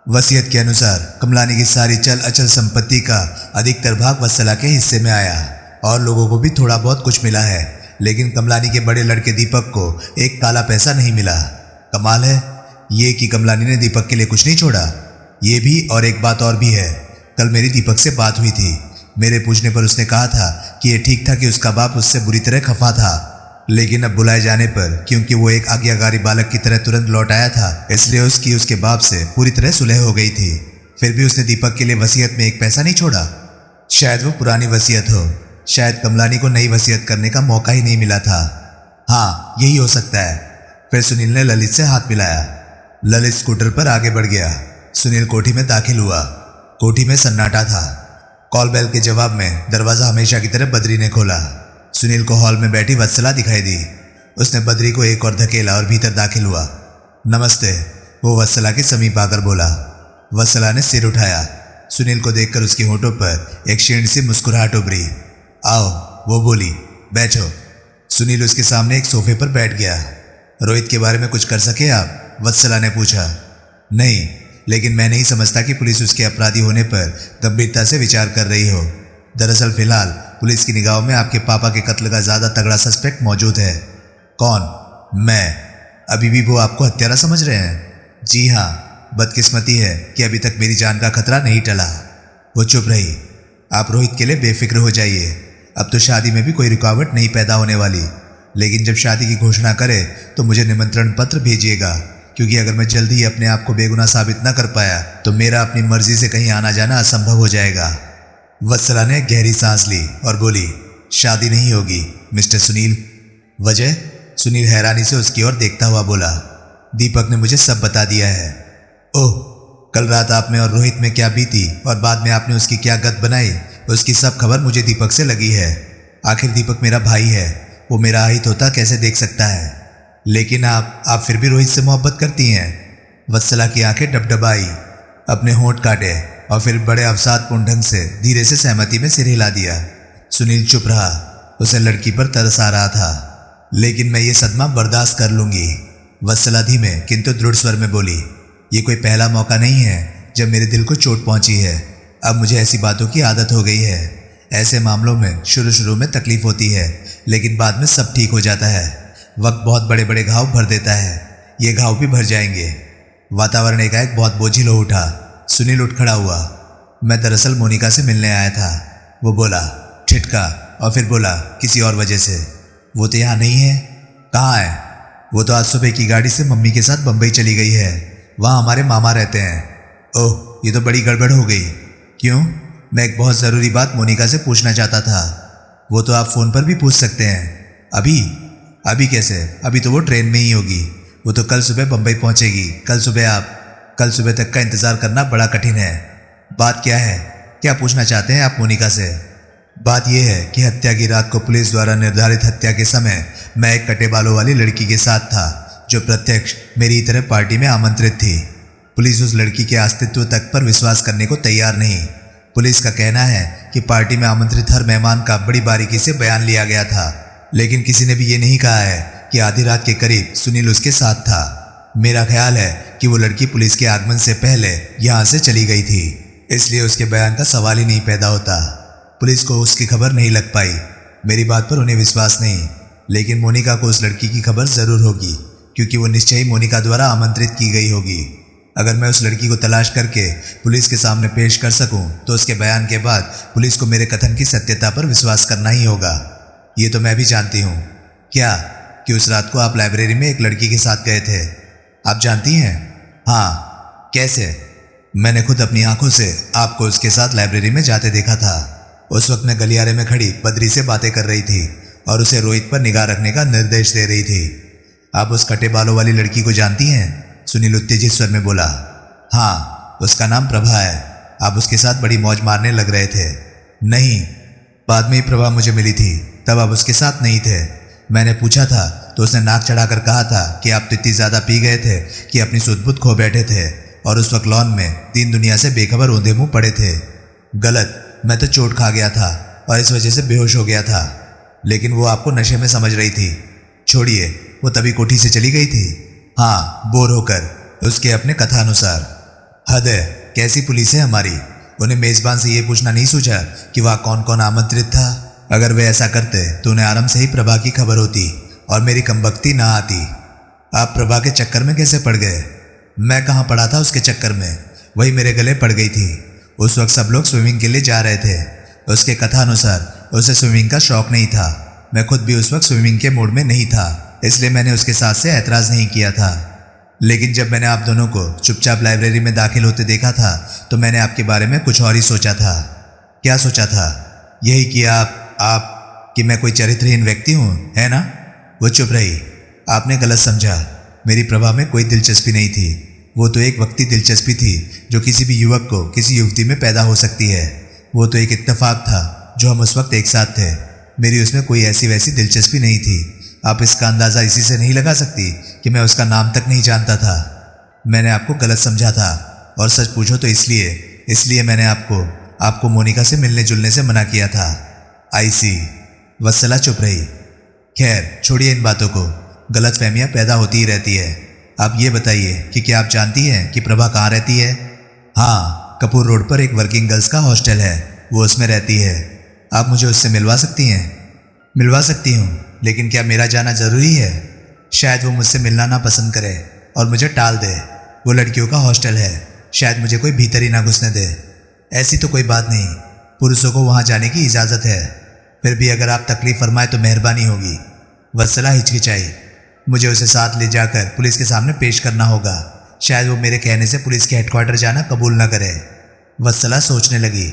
वसीयत के अनुसार कमलानी की सारी चल अचल संपत्ति का अधिकतर भाग वत्सला के हिस्से में आया और लोगों को भी थोड़ा बहुत कुछ मिला है, लेकिन कमलानी के बड़े लड़के दीपक को एक काला पैसा नहीं मिला। कमाल है ये कि कमलानी ने दीपक के लिए कुछ नहीं छोड़ा। ये भी, और एक बात और भी है। कल मेरी दीपक से बात हुई थी। मेरे पूछने पर उसने कहा था कि ये ठीक था कि उसका बाप उससे बुरी तरह खफा था, लेकिन अब बुलाए जाने पर, क्योंकि वो एक आज्ञाकारी बालक की तरह तुरंत लौट आया था, इसलिए उसके बाप से पूरी तरह सुलह हो गई थी। फिर भी उसने दीपक के लिए वसीयत में एक पैसा नहीं छोड़ा। शायद वो पुरानी वसीयत हो, शायद कमलानी को नई वसीयत करने का मौका ही नहीं मिला था। हाँ, यही हो सकता है। फिर सुनील ने ललित से हाथ मिलाया। ललित स्कूटर पर आगे बढ़ गया। सुनील कोठी में दाखिल हुआ। कोठी में सन्नाटा था। कॉल बेल के जवाब में दरवाजा हमेशा की तरह बद्री ने खोला। सुनील को हॉल में बैठी वत्सला दिखाई दी। उसने बद्री को एक और धकेला और भीतर दाखिल हुआ। नमस्ते, वो वत्सला के समीप आकर बोला। वत्सला ने सिर उठाया। सुनील को देखकर उसके होठों पर एक क्षीण सी मुस्कुराहट उभरी। आओ, वो बोली, बैठो। सुनील उसके सामने एक सोफे पर बैठ गया। रोहित के बारे में कुछ कर सके आप? वत्सला ने पूछा। नहीं, लेकिन मैं नहीं समझता कि पुलिस उसके अपराधी होने पर गंभीरता से विचार कर रही हो। दरअसल फिलहाल पुलिस की निगाहों में आपके पापा के कत्ल का ज्यादा तगड़ा सस्पेक्ट मौजूद है। कौन? मैं। अभी भी वो आपको हत्यारा समझ रहे हैं? जी हाँ, बदकिस्मती है कि अभी तक मेरी जान का खतरा नहीं टला। वो चुप रही। आप रोहित के लिए बेफिक्र हो जाइए। अब तो शादी में भी कोई रुकावट नहीं पैदा होने वाली, लेकिन जब शादी की घोषणा करे तो मुझे निमंत्रण पत्र भेजिएगा, क्योंकि अगर मैं जल्दी ही अपने आप को बेगुनाह साबित न कर पाया तो मेरा अपनी मर्जी से कहीं आना जाना असंभव हो जाएगा। वत्सला ने गहरी सांस ली और बोली, शादी नहीं होगी मिस्टर सुनील। वजह? सुनील हैरानी से उसकी ओर देखता हुआ बोला, दीपक ने मुझे सब बता दिया है। ओह, कल रात आप में और रोहित में क्या बीती और बाद में आपने उसकी क्या गत बनाई, उसकी सब खबर मुझे दीपक से लगी है। आखिर दीपक मेरा भाई है, वो मेरा अहित होता कैसे देख सकता है? लेकिन आप फिर भी रोहित से मोहब्बत करती हैं? वत्सला की आंखें डबडबाई, अपने होंठ काटे और फिर बड़े अवसादपूर्ण ढंग से धीरे से सहमति में सिर हिला दिया। सुनील चुप रहा। उसे लड़की पर तरस आ रहा था। लेकिन मैं ये सदमा बर्दाश्त कर लूंगी, वत्सला धीमे किंतु दृढ़ स्वर में बोली। ये कोई पहला मौका नहीं है जब मेरे दिल को चोट पहुंची है। अब मुझे ऐसी बातों की आदत हो गई है। ऐसे मामलों में शुरू में तकलीफ होती है, लेकिन बाद में सब ठीक हो जाता है। वक्त बहुत बड़े बड़े घाव भर देता है। ये घाव भी भर जाएंगे। वातावरण एकाएक बहुत बोझिल हो उठा। सुनील उठ खड़ा हुआ। मैं दरअसल मोनिका से मिलने आया था, वो बोला, ठिठका, और फिर बोला, किसी और वजह से। वो तो यहाँ नहीं है। कहाँ है? वो तो आज सुबह की गाड़ी से मम्मी के साथ बम्बई चली गई है। वहाँ हमारे मामा रहते हैं। ओह, ये तो बड़ी गड़बड़ हो गई। क्यों? मैं एक बहुत ज़रूरी बात मोनिका से पूछना चाहता था। वो तो आप फ़ोन पर भी पूछ सकते हैं। अभी कैसे? अभी तो वो ट्रेन में ही होगी। वो तो कल सुबह बम्बई पहुंचेगी। कल सुबह तक का इंतज़ार करना बड़ा कठिन है। बात क्या है? क्या पूछना चाहते हैं आप मोनिका से? बात यह है कि हत्या की रात को पुलिस द्वारा निर्धारित हत्या के समय मैं एक कटे बालों वाली लड़की के साथ था, जो प्रत्यक्ष मेरी तरह पार्टी में आमंत्रित थी। पुलिस उस लड़की के अस्तित्व तक पर विश्वास करने को तैयार नहीं। पुलिस का कहना है कि पार्टी में आमंत्रित हर मेहमान का बड़ी बारीकी से बयान लिया गया था, लेकिन किसी ने भी ये नहीं कहा है कि आधी रात के करीब सुनील उसके साथ था। मेरा ख्याल है कि वो लड़की पुलिस के आगमन से पहले यहाँ से चली गई थी, इसलिए उसके बयान का सवाल ही नहीं पैदा होता। पुलिस को उसकी खबर नहीं लग पाई। मेरी बात पर उन्हें विश्वास नहीं, लेकिन मोनिका को उस लड़की की खबर जरूर होगी, क्योंकि वो निश्चय ही मोनिका द्वारा आमंत्रित की गई होगी। अगर मैं उस लड़की को तलाश करके पुलिस के सामने पेश कर सकूं, तो उसके बयान के बाद पुलिस को मेरे कथन की सत्यता पर विश्वास करना ही होगा। ये तो मैं भी जानती हूँ। क्या कि उस रात को आप लाइब्रेरी में एक लड़की के साथ गए थे? आप जानती हैं? हाँ। कैसे? मैंने खुद अपनी आंखों से आपको उसके साथ लाइब्रेरी में जाते देखा था। उस वक्त मैं गलियारे में खड़ी बद्री से बातें कर रही थी और उसे रोहित पर निगाह रखने का निर्देश दे रही थी। आप उस कटे बालों वाली लड़की को जानती हैं? सुनील उत्तेजित स्वर में बोला। हाँ, उसका नाम प्रभा है। आप उसके साथ बड़ी मौज मारने लग रहे थे। नहीं, बाद में ही प्रभा मुझे मिली थी, तब आप उसके साथ नहीं थे। मैंने पूछा था तो उसने नाक चढ़ाकर कहा था कि आप तो इतनी ज़्यादा पी गए थे कि अपनी सुध-बुध खो बैठे थे और उस वक्त लॉन में दीन दुनिया से बेखबर औंधे मुंह पड़े थे। गलत, मैं तो चोट खा गया था और इस वजह से बेहोश हो गया था, लेकिन वो आपको नशे में समझ रही थी। छोड़िए, वो तभी कोठी से चली गई थी। हाँ, बोर होकर, उसके अपने कथानुसार। हद है, कैसी पुलिस है हमारी। उन्हें मेज़बान से ये पूछना नहीं सोचा कि वहाँ कौन कौन आमंत्रित था। अगर वे ऐसा करते तो उन्हें आराम से ही प्रभा की खबर होती और मेरी कमबख्ती ना आती। आप प्रभा के चक्कर में कैसे पड़ गए? मैं कहाँ पड़ा था उसके चक्कर में, वही मेरे गले पड़ गई थी। उस वक्त सब लोग स्विमिंग के लिए जा रहे थे। उसके कथानुसार उसे स्विमिंग का शौक नहीं था। मैं खुद भी उस वक्त स्विमिंग के मूड में नहीं था, इसलिए मैंने उसके साथ से ऐतराज़ नहीं किया था। लेकिन जब मैंने आप दोनों को चुपचाप लाइब्रेरी में दाखिल होते देखा था तो मैंने आपके बारे में कुछ और ही सोचा था। क्या सोचा था? यही कि आप कि मैं कोई चरित्रहीन व्यक्ति हूँ, है ना? वो चुप रही। आपने गलत समझा। मेरी प्रभा में कोई दिलचस्पी नहीं थी। वो तो एक वक्ती दिलचस्पी थी जो किसी भी युवक को किसी युवती में पैदा हो सकती है। वो तो एक इत्तेफाक था जो हम उस वक्त एक साथ थे। मेरी उसमें कोई ऐसी वैसी दिलचस्पी नहीं थी। आप इसका अंदाज़ा इसी से नहीं लगा सकती कि मैं उसका नाम तक नहीं जानता था। मैंने आपको गलत समझा था, और सच पूछो तो इसलिए मैंने आपको मोनिका से मिलने जुलने से मना किया था। आई सी। वत्सला चुप रही। खैर, छोड़िए इन बातों को। गलतफहमियां पैदा होती ही रहती है। आप ये बताइए कि क्या आप जानती हैं कि प्रभा कहाँ रहती है? हाँ, कपूर रोड पर एक वर्किंग गर्ल्स का हॉस्टल है, वो उसमें रहती है। आप मुझे उससे मिलवा सकती हैं? मिलवा सकती हूँ, लेकिन क्या मेरा जाना ज़रूरी है? शायद वो मुझसे मिलना ना पसंद करे और मुझे टाल दे। वो लड़कियों का हॉस्टल है, शायद मुझे कोई भीतर ही ना घुसने दे। ऐसी तो कोई बात नहीं, पुरुषों को वहाँ जाने की इजाज़त है। फिर भी अगर आप तकलीफ़ फरमाए तो मेहरबानी होगी। वत्सला हिचकिचाई। मुझे उसे साथ ले जाकर पुलिस के सामने पेश करना होगा। शायद वो मेरे कहने से पुलिस के हेडक्वार्टर जाना कबूल न करे। वत्सला सोचने लगी।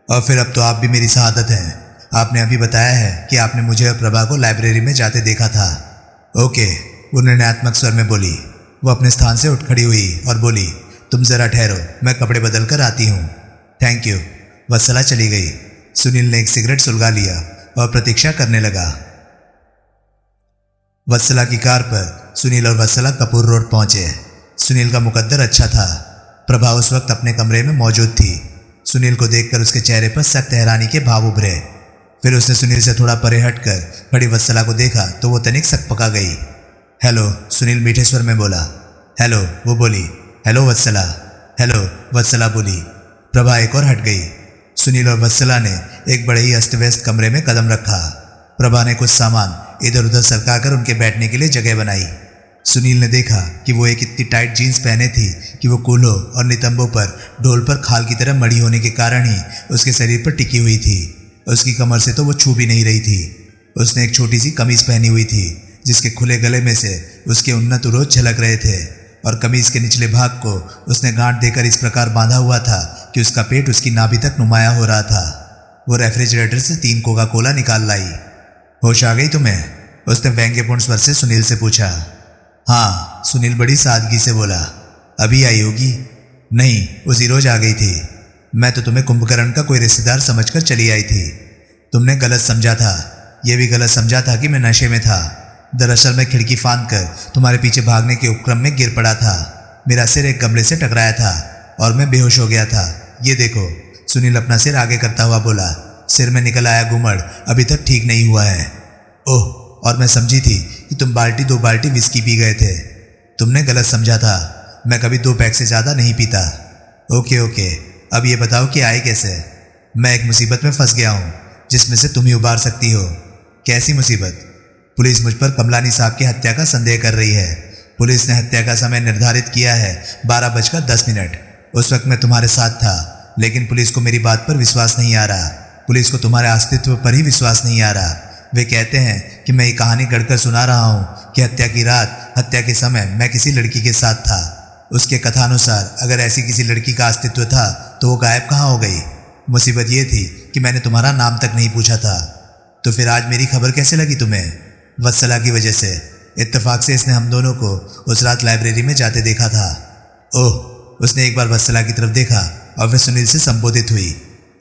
और फिर अब तो आप भी मेरी शहादत हैं। आपने अभी बताया है कि आपने मुझे और प्रभा को लाइब्रेरी में जाते देखा था। ओके, वो निर्णयात्मक स्वर में बोली। वो अपने स्थान से उठ खड़ी हुई और बोली, तुम ज़रा ठहरो, मैं कपड़े बदल कर आती हूँ। Thank you. वत्सला चली गई। सुनील ने एक सिगरेट सुलगा लिया और प्रतीक्षा करने लगा। वत्सला की कार पर सुनील और वत्सला कपूर रोड पहुंचे। सुनील का मुकद्दर अच्छा था। प्रभा उस वक्त अपने कमरे में मौजूद थी। सुनील को देखकर उसके चेहरे पर सख्त हैरानी के भाव उभरे। फिर उसने सुनील से थोड़ा परे हटकर खड़ी वत्सला को देखा तो वो तनिक सकपका गई। हेलो, सुनील मीठे स्वर में बोला। हेलो, वो बोली। हेलो वत्सला। हेलो, वत्सला बोली। प्रभा एक और हट गई। सुनील और वत्सला ने एक बड़े ही अस्त व्यस्त कमरे में कदम रखा। प्रभा ने कुछ सामान इधर उधर सरकाकर उनके बैठने के लिए जगह बनाई। सुनील ने देखा कि वो एक इतनी टाइट जीन्स पहने थी कि वो कूल्हों और नितंबों पर ढोल पर खाल की तरह मड़ी होने के कारण ही उसके शरीर पर टिकी हुई थी। उसकी कमर से तो वो छू भी नहीं रही थी। उसने एक छोटी सी कमीज पहनी हुई थी जिसके खुले गले में से उसके उन्नत उरोज झलक रहे थे, और कमीज के निचले भाग को उसने गांठ देकर इस प्रकार बांधा हुआ था कि उसका पेट उसकी नाभि तक नुमाया हो रहा था। वो रेफ्रिजरेटर से 3 कोका कोला निकाल लाई। होश आ गई तुम्हें? उसने व्यंग्यपूर्ण स्वर से सुनील से पूछा। हाँ, सुनील बड़ी सादगी से बोला। अभी आई होगी? नहीं, उसी रोज आ गई थी। मैं तो तुम्हें कुंभकर्ण का कोई रिश्तेदार समझकर चली आई थी। तुमने गलत समझा था। यह भी गलत समझा था कि मैं नशे में था। दरअसल मैं खिड़की फांद कर तुम्हारे पीछे भागने के उपक्रम में गिर पड़ा था। मेरा सिर एक गमले से टकराया था और मैं बेहोश हो गया था। ये देखो। सुनील अपना सिर आगे करता हुआ बोला। सिर में निकल आया घुमड़ अभी तक ठीक नहीं हुआ है। ओह, और मैं समझी थी कि तुम 2 बाल्टी विस्की पी गए थे। तुमने गलत समझा था। मैं कभी 2 पैक से ज़्यादा नहीं पीता। ओके, अब ये बताओ कि आए कैसे? मैं एक मुसीबत में फंस गया हूँ जिसमें से तुम ही उबार सकती हो। कैसी मुसीबत? पुलिस मुझ पर कमलानी साहब की हत्या का संदेह कर रही है। पुलिस ने हत्या का समय निर्धारित किया है 12:10। उस वक्त मैं तुम्हारे साथ था, लेकिन पुलिस को मेरी बात पर विश्वास नहीं आ रहा। पुलिस को तुम्हारे अस्तित्व पर ही विश्वास नहीं आ रहा। वे कहते हैं कि मैं ये कहानी गढ़कर सुना रहा हूँ कि हत्या की रात, हत्या के समय मैं किसी लड़की के साथ था। उसके कथानुसार अगर ऐसी किसी लड़की का अस्तित्व था तो वो गायब कहाँ हो गई? मुसीबत ये थी कि मैंने तुम्हारा नाम तक नहीं पूछा था। तो फिर आज मेरी खबर कैसे लगी तुम्हें? वत्सला की वजह से। इत्तेफाक से इसने हम दोनों को उस रात लाइब्रेरी में जाते देखा था। ओह, उसने एक बार वत्सला की तरफ देखा और फिर सुनील से संबोधित हुई।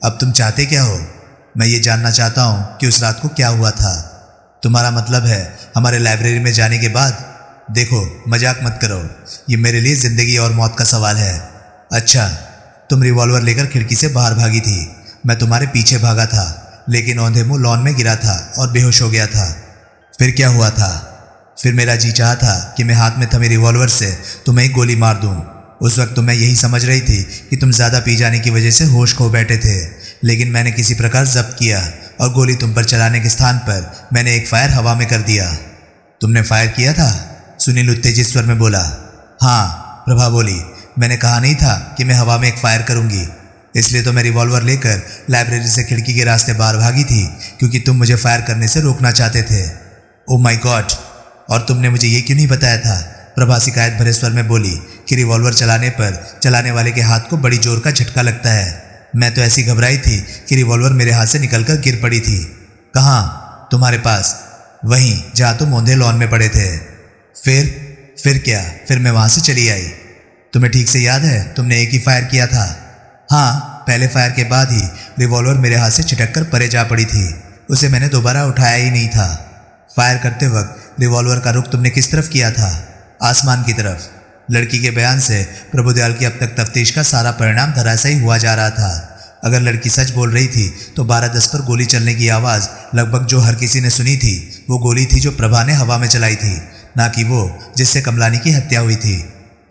अब तुम चाहते क्या हो? मैं ये जानना चाहता हूँ कि उस रात को क्या हुआ था। तुम्हारा मतलब है हमारे लाइब्रेरी में जाने के बाद? देखो, मजाक मत करो, ये मेरे लिए जिंदगी और मौत का सवाल है। अच्छा, तुम रिवॉल्वर लेकर खिड़की से बाहर भागी थी, मैं तुम्हारे पीछे भागा था, लेकिन औंधे मुंह लॉन में गिरा था और बेहोश हो गया था। फिर क्या हुआ था? फिर मेरा जी चाहा था कि मैं हाथ में थमे रिवॉल्वर से तुम्हें एक गोली मार दूं। उस वक्त तो मैं यही समझ रही थी कि तुम ज़्यादा पी जाने की वजह से होश खो बैठे थे, लेकिन मैंने किसी प्रकार जब्त किया और गोली तुम पर चलाने के स्थान पर मैंने एक फायर हवा में कर दिया। तुमने फायर किया था? सुनील उत्तेजित स्वर में बोला। हाँ, प्रभा बोली, मैंने कहा नहीं था कि मैं हवा में एक फायर करूंगी, इसलिए तो मैं रिवॉल्वर लेकर लाइब्रेरी से खिड़की के रास्ते बाहर भागी थी, क्योंकि तुम मुझे फायर करने से रोकना चाहते थे। ओह माय गॉड, और तुमने मुझे ये क्यों नहीं बताया था? प्रभा शिकायत भरे स्वर में बोली कि रिवॉल्वर चलाने पर चलाने वाले के हाथ को बड़ी जोर का झटका लगता है। मैं तो ऐसी घबराई थी कि रिवॉल्वर मेरे हाथ से निकलकर गिर पड़ी थी। कहाँ? तुम्हारे पास, वहीं जहाँ तुम औंधे लॉन में पड़े थे। फिर क्या? फिर मैं वहाँ से चली आई। तुम्हें ठीक से याद है तुमने एक ही फायर किया था? हाँ, पहले फायर के बाद ही रिवॉल्वर मेरे हाथ से छिटक कर परे जा पड़ी थी, उसे मैंने दोबारा उठाया ही नहीं था। फायर करते वक्त रिवॉल्वर का रुख तुमने किस तरफ किया था? आसमान की तरफ। लड़की के बयान से प्रभुदयाल की अब तक तफ्तीश का सारा परिणाम धराशायी हुआ जा रहा था। अगर लड़की सच बोल रही थी तो 12:10 पर गोली चलने की आवाज़ लगभग जो हर किसी ने सुनी थी वो गोली थी जो प्रभा ने हवा में चलाई थी, ना कि वो जिससे कमलानी की हत्या हुई थी।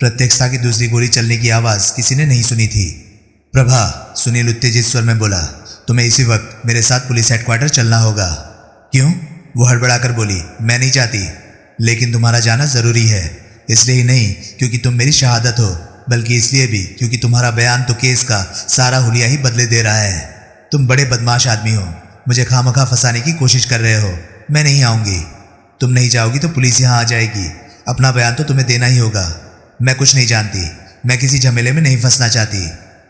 प्रत्यक्षता की दूसरी गोली चलने की आवाज़ किसी ने नहीं सुनी थी। प्रभा, सुनील उत्तेजित स्वर में बोला, तुम्हें इसी वक्त मेरे साथ पुलिस हेडक्वार्टर चलना होगा। क्यों? वो हड़बड़ाकर बोली, मैं नहीं चाहती, लेकिन तुम्हारा जाना ज़रूरी है। इसलिए ही नहीं क्योंकि तुम मेरी शहादत हो, बल्कि इसलिए भी क्योंकि तुम्हारा बयान तो केस का सारा हुलिया ही बदले दे रहा है। तुम बड़े बदमाश आदमी हो, मुझे खामखा फंसाने की कोशिश कर रहे हो। मैं नहीं आऊँगी। तुम नहीं जाओगी तो पुलिस यहाँ आ जाएगी। अपना बयान तो तुम्हें देना ही होगा। मैं कुछ नहीं जानती, मैं किसी झमेले में नहीं फंसना चाहती।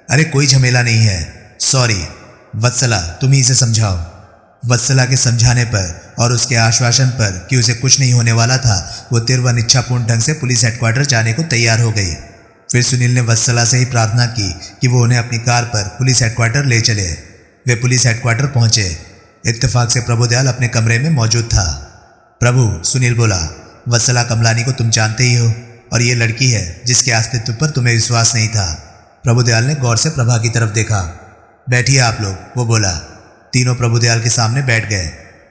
अरे कोई झमेला नहीं है, सॉरी। वत्सला, तुम ही इसे समझाओ। वत्सला के समझाने पर और उसके आश्वासन पर कि उसे कुछ नहीं होने वाला था, वो तिरवन इच्छापूर्ण ढंग से पुलिस हेडक्वार्टर जाने को तैयार हो गई। फिर सुनील ने वत्सला से ही प्रार्थना की कि वो उन्हें अपनी कार पर पुलिस हेडक्वार्टर ले चले। वे पुलिस हेडक्वार्टर पहुंचे। इत्तेफाक से प्रभुदयाल अपने कमरे में मौजूद था। प्रभु, सुनील बोला, वत्सला कमलानी को तुम जानते ही हो और ये लड़की है जिसके अस्तित्व पर तुम्हें विश्वास नहीं था। प्रभुदयाल ने गौर से प्रभा की तरफ देखा। बैठिए आप लोग, वो बोला। तीनों प्रभुदयाल के सामने बैठ गए।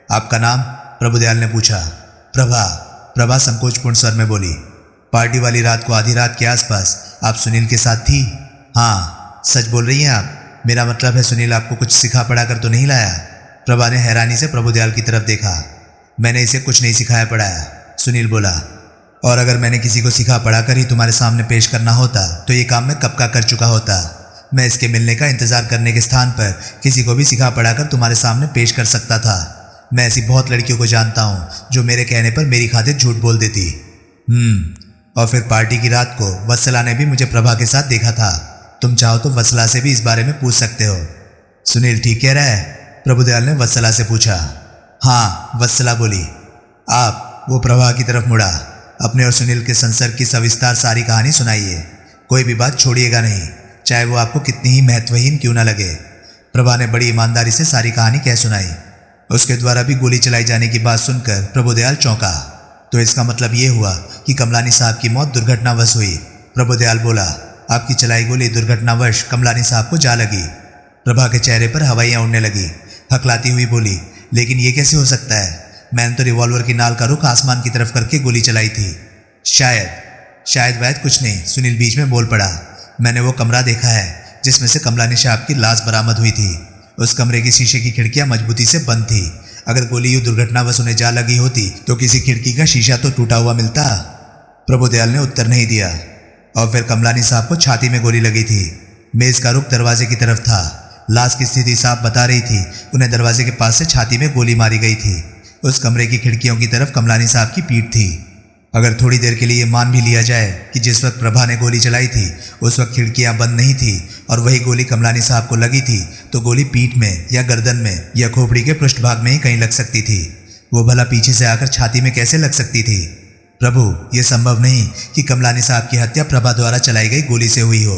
आपका नाम? प्रभुदयाल ने पूछा। प्रभा। प्रभा संकोचपूर्ण स्वर में बोली। पार्टी वाली रात को आधी रात के आसपास आप सुनील के साथ थी? हाँ। सच बोल रही हैं आप? मेरा मतलब है सुनील आपको कुछ सिखा पढ़ा कर तो नहीं लाया? प्रभा ने हैरानी से प्रभुदयाल की तरफ देखा। मैंने इसे कुछ नहीं सिखाया पढ़ाया, सुनील बोला। और अगर मैंने किसी को सिखा पढ़ा कर ही तुम्हारे सामने पेश करना होता तो ये काम मैं कब का कर चुका होता। मैं इसके मिलने का इंतजार करने के स्थान पर किसी को भी सिखा पढ़ाकर तुम्हारे सामने पेश कर सकता था। मैं ऐसी बहुत लड़कियों को जानता हूँ जो मेरे कहने पर मेरी खातिर झूठ बोल देती। और फिर पार्टी की रात को वत्सला ने भी मुझे प्रभा के साथ देखा था। तुम चाहो तो वत्सला से भी इस बारे में पूछ सकते हो। सुनील ठीक कह रहा है? प्रभुदयाल ने वत्सला से पूछा। हाँ, वत्सला बोली। आप? वो प्रभा की तरफ मुड़ा। अपने और सुनील के संसर्ग की सविस्तार सारी कहानी सुनाइए, कोई भी बात छोड़िएगा नहीं, चाहे वो आपको कितनी ही महत्वहीन क्यों न लगे। प्रभा ने बड़ी ईमानदारी से सारी कहानी कह सुनाई। उसके द्वारा भी गोली चलाई जाने की बात सुनकर प्रभुदयाल चौंका। तो इसका मतलब ये हुआ कि कमलानी साहब की मौत दुर्घटनावश हुई। प्रभुदयाल बोला, आपकी चलाई गोली दुर्घटनावश कमलानी साहब को जा लगी। प्रभा के चेहरे पर हवाइयाँ उड़ने लगी। हकलाती हुई बोली, लेकिन ये कैसे हो सकता है? मैंने तो रिवॉल्वर की नाल का रुख आसमान की तरफ करके गोली चलाई थी। शायद वैद कुछ नहीं, सुनील बीच में बोल पड़ा। मैंने वो कमरा देखा है जिसमें से कमलानी साहब की लाश बरामद हुई थी। उस कमरे की शीशे की खिड़कियां मजबूती से बंद थी। अगर गोली यूं दुर्घटनावश उन्हें जा लगी होती तो किसी खिड़की का शीशा तो टूटा हुआ मिलता। प्रभुदयाल ने उत्तर नहीं दिया। और फिर कमलानी साहब को छाती में गोली लगी थी। मेज का रुख दरवाजे की तरफ था। लाश की स्थिति साफ बता रही थी उन्हें दरवाजे के पास से छाती में गोली मारी गई थी। उस कमरे की खिड़कियों की तरफ कमलानी साहब की पीठ थी। अगर थोड़ी देर के लिए ये मान भी लिया जाए कि जिस वक्त प्रभा ने गोली चलाई थी उस वक्त खिड़कियां बंद नहीं थी और वही गोली कमलानी साहब को लगी थी, तो गोली पीठ में या गर्दन में या खोपड़ी के पृष्ठभाग में ही कहीं लग सकती थी। वो भला पीछे से आकर छाती में कैसे लग सकती थी? प्रभु, ये संभव नहीं कि कमलानी साहब की हत्या प्रभा द्वारा चलाई गई गोली से हुई हो।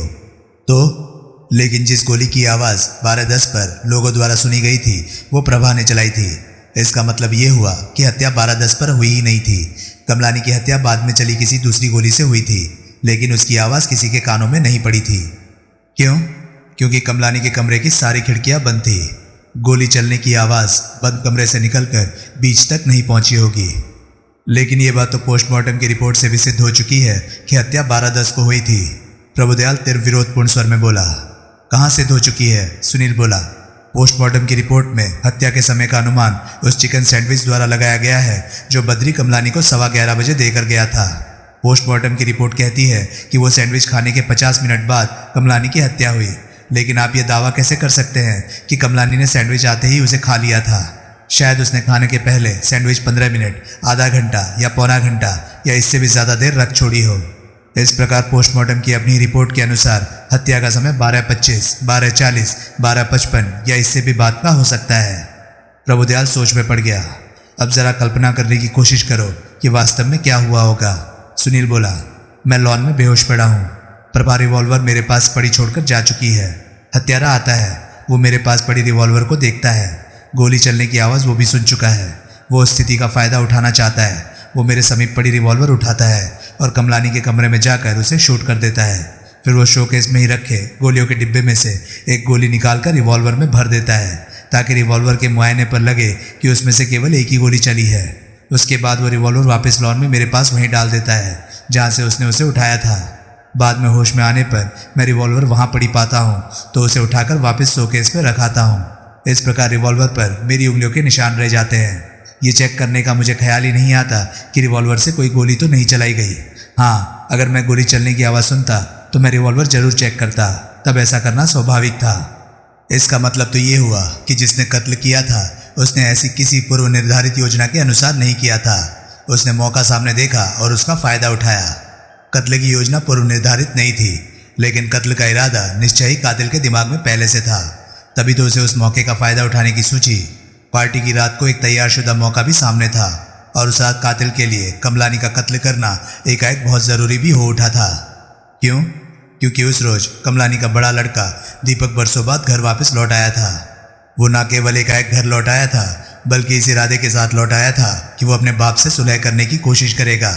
तो लेकिन जिस गोली की आवाज़ 12:10 पर लोगों द्वारा सुनी गई थी वो प्रभा ने चलाई थी। इसका मतलब ये हुआ कि हत्या 12:10 पर हुई ही नहीं थी। कमलानी की हत्या बाद में चली किसी दूसरी गोली से हुई थी, लेकिन उसकी आवाज़ किसी के कानों में नहीं पड़ी थी। क्यों? क्योंकि कमलानी के कमरे की सारी खिड़कियां बंद थी। गोली चलने की आवाज़ बंद कमरे से निकलकर बीच तक नहीं पहुंची होगी। लेकिन ये बात तो पोस्टमार्टम की रिपोर्ट से भी सिद्ध हो चुकी है कि हत्या 12:10 को हुई थी। प्रभुदयाल विरोधपूर्ण स्वर में बोला। कहाँ सिद्ध हो चुकी है? सुनील बोला। पोस्टमार्टम की रिपोर्ट में हत्या के समय का अनुमान उस चिकन सैंडविच द्वारा लगाया गया है जो बद्री कमलानी को 11:15 बजे देकर गया था। पोस्टमार्टम की रिपोर्ट कहती है कि वो सैंडविच खाने के 50 मिनट बाद कमलानी की हत्या हुई। लेकिन आप ये दावा कैसे कर सकते हैं कि कमलानी ने सैंडविच आते ही उसे खा लिया था? शायद उसने खाने के पहले सैंडविच 15 मिनट, आधा घंटा या पौना घंटा या इससे भी ज़्यादा देर रख छोड़ी हो। इस प्रकार पोस्टमार्टम की अपनी रिपोर्ट के अनुसार हत्या का समय 12:25, 12:40, 12:55 या इससे भी बाद का हो सकता है। प्रभुदयाल सोच में पड़ गया। अब जरा कल्पना करने की कोशिश करो कि वास्तव में क्या हुआ होगा। सुनील बोला। मैं लॉन में बेहोश पड़ा हूँ। प्रभा रिवॉल्वर मेरे पास पड़ी छोड़कर जा चुकी है। हत्यारा आता है, वो मेरे पास पड़ी रिवॉल्वर को देखता है। गोली चलने की आवाज़ वो भी सुन चुका है। वो स्थिति का फ़ायदा उठाना चाहता है। वो मेरे समीप पड़ी रिवॉल्वर उठाता है और कमलानी के कमरे में जाकर उसे शूट कर देता है। फिर वो शोकेस में ही रखे गोलियों के डिब्बे में से एक गोली निकालकर रिवॉल्वर में भर देता है ताकि रिवॉल्वर के मुआयने पर लगे कि उसमें से केवल एक ही गोली चली है। उसके बाद वो रिवॉल्वर वापस लॉन में मेरे पास वहीं डाल देता है जहाँ से उसने उसे उठाया था। बाद में होश में आने पर मैं रिवॉल्वर वहाँ पड़ी पाता हूँ तो उसे उठाकर वापस शोकेस पर रखाता हूँ। इस प्रकार रिवॉल्वर पर मेरी उंगलियों के निशान रह जाते हैं। ये चेक करने का मुझे ख्याल ही नहीं आता कि रिवॉल्वर से कोई गोली तो नहीं चलाई गई। हाँ, अगर मैं गोली चलने की आवाज़ सुनता तो मैं रिवॉल्वर जरूर चेक करता। तब ऐसा करना स्वाभाविक था। इसका मतलब तो ये हुआ कि जिसने कत्ल किया था उसने ऐसी किसी पूर्व निर्धारित योजना के अनुसार नहीं किया था। उसने मौका सामने देखा और उसका फ़ायदा उठाया। कत्ल की योजना पूर्व निर्धारित नहीं थी, लेकिन कत्ल का इरादा निश्चय ही कातिल के दिमाग में पहले से था। तभी तो उसे उस मौके का फ़ायदा उठाने की सूझी। पार्टी की रात को एक तैयारशुदा मौका भी सामने था और उस रात कातिल के लिए कमलानी का कत्ल करना एकाएक बहुत ज़रूरी भी हो उठा था। क्यों? क्योंकि उस रोज़ कमलानी का बड़ा लड़का दीपक बरसों बाद घर वापस लौट आया था। वो न केवल एकाएक घर लौट आया था बल्कि इस इरादे के साथ लौट आया था कि वो अपने बाप से सुलह करने की कोशिश करेगा।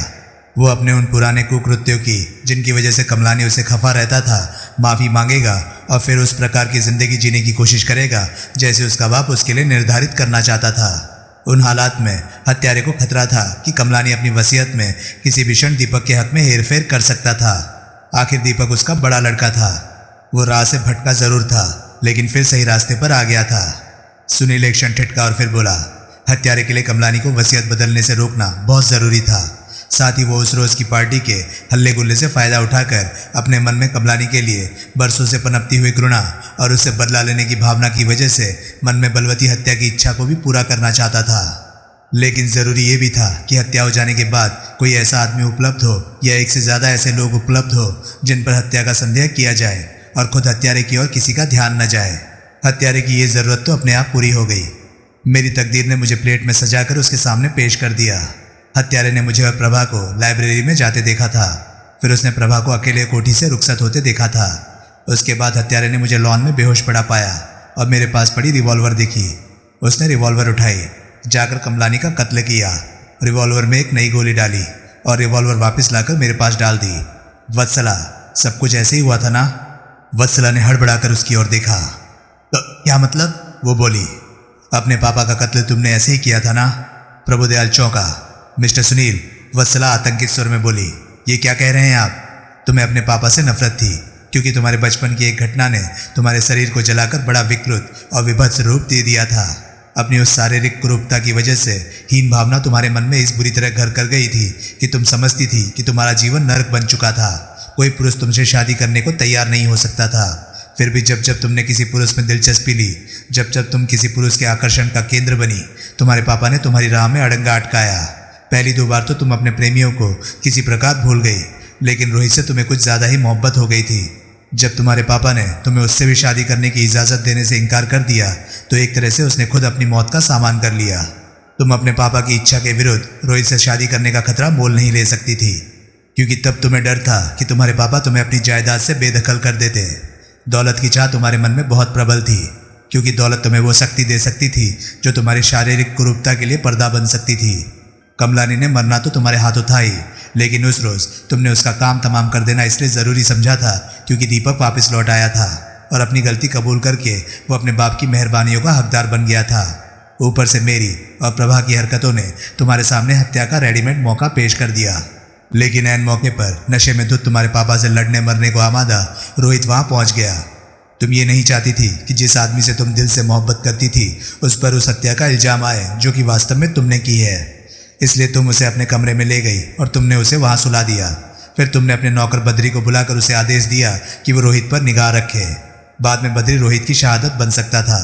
वो अपने उन पुराने कुकृत्यों की जिनकी वजह से कमलानी उसे खफा रहता था माफ़ी मांगेगा और फिर उस प्रकार की ज़िंदगी जीने की कोशिश करेगा जैसे उसका बाप उसके लिए निर्धारित करना चाहता था। उन हालात में हत्यारे को खतरा था कि कमलानी अपनी वसीयत में किसी भी क्षण दीपक के हक में हेरफेर कर सकता था। आखिर दीपक उसका बड़ा लड़का था। वो राह से भटका ज़रूर था लेकिन फिर सही रास्ते पर आ गया था। सुनील एक क्षण ठिठका और फिर बोला, हत्यारे के लिए कमलानी को वसीयत बदलने से रोकना बहुत ज़रूरी था। साथ ही वो उस रोज़ की पार्टी के हल्ले गुल्ले से फ़ायदा उठाकर अपने मन में कमलानी के लिए बरसों से पनपती हुई घृणा और उससे बदला लेने की भावना की वजह से मन में बलवती हत्या की इच्छा को भी पूरा करना चाहता था। लेकिन ज़रूरी ये भी था कि हत्या हो जाने के बाद कोई ऐसा आदमी उपलब्ध हो या एक से ज़्यादा ऐसे लोग उपलब्ध हो जिन पर हत्या का संदेह किया जाए और खुद हत्यारे की ओर किसी का ध्यान न जाए। हत्यारे की ये ज़रूरत तो अपने आप पूरी हो गई। मेरी तकदीर ने मुझे प्लेट में सजाकर उसके सामने पेश कर दिया। हत्यारे ने मुझे और प्रभा को लाइब्रेरी में जाते देखा था। फिर उसने प्रभा को अकेले कोठी से रुखसत होते देखा था। उसके बाद हत्यारे ने मुझे लॉन में बेहोश पड़ा पाया और मेरे पास पड़ी रिवॉल्वर देखी। उसने रिवॉल्वर उठाई, जाकर कमलानी का कत्ल किया। रिवॉल्वर में एक नई गोली डाली और रिवॉल्वर वापस लाकर मेरे पास डाल दी। वत्सला, सब कुछ ऐसे ही हुआ था ना? वत्सला ने हड़बड़ाकर उसकी ओर देखा। तो क्या मतलब? वो बोली, अपने पापा का कत्ल तुमने ऐसे ही किया था ना? प्रभुदयाल चौंका। मिस्टर सुनील, वत्सला आतंकित स्वर में बोली, ये क्या कह रहे हैं आप? तुम्हें अपने पापा से नफरत थी क्योंकि तुम्हारे बचपन की एक घटना ने तुम्हारे शरीर को जलाकर बड़ा विकृत और विभत्स रूप दे दिया था। अपनी उस शारीरिक कुरूपता की वजह से हीन भावना तुम्हारे मन में इस बुरी तरह घर कर गई थी कि तुम समझती थी कि तुम्हारा जीवन नरक बन चुका था। कोई पुरुष तुमसे शादी करने को तैयार नहीं हो सकता था। फिर भी जब जब तुमने किसी पुरुष में दिलचस्पी ली, जब जब तुम किसी पुरुष के आकर्षण का केंद्र बनी, तुम्हारे पापा ने तुम्हारी राह में अड़ंगा अटकाया। पहली 2 बार तो तुम अपने प्रेमियों को किसी प्रकार भूल गई, लेकिन रोहित से तुम्हें कुछ ज़्यादा ही मोहब्बत हो गई थी। जब तुम्हारे पापा ने तुम्हें उससे भी शादी करने की इजाज़त देने से इनकार कर दिया तो एक तरह से उसने खुद अपनी मौत का सामान कर लिया। तुम अपने पापा की इच्छा के विरुद्ध रोहित से शादी करने का खतरा मोल नहीं ले सकती थी, क्योंकि तब तुम्हें डर था कि तुम्हारे पापा तुम्हें अपनी जायदाद से बेदखल कर देते। दौलत की चाह तुम्हारे मन में बहुत प्रबल थी, क्योंकि दौलत तुम्हें वो शक्ति दे सकती थी जो तुम्हारी शारीरिक कुरूपता के लिए पर्दा बन सकती थी। कमलानी ने मरना तो तुम्हारे हाथों था ही, लेकिन उस रोज़ तुमने उसका काम तमाम कर देना इसलिए ज़रूरी समझा था क्योंकि दीपक वापस लौट आया था और अपनी गलती कबूल करके वो अपने बाप की मेहरबानियों का हकदार बन गया था। ऊपर से मेरी और प्रभा की हरकतों ने तुम्हारे सामने हत्या का रेडीमेड मौका पेश कर दिया। लेकिन ऐन मौके पर नशे में धुत तुम्हारे पापा से लड़ने मरने को आमादा रोहित वहाँ पहुँच गया। तुम ये नहीं चाहती थी कि जिस आदमी से तुम दिल से मोहब्बत करती थी उस पर उस हत्या का इल्ज़ाम आए जो कि वास्तव में तुमने की है। इसलिए तुम उसे अपने कमरे में ले गई और तुमने उसे वहाँ सुला दिया। फिर तुमने अपने नौकर बद्री को बुलाकर उसे आदेश दिया कि वो रोहित पर निगाह रखे। बाद में बद्री रोहित की शहादत बन सकता था।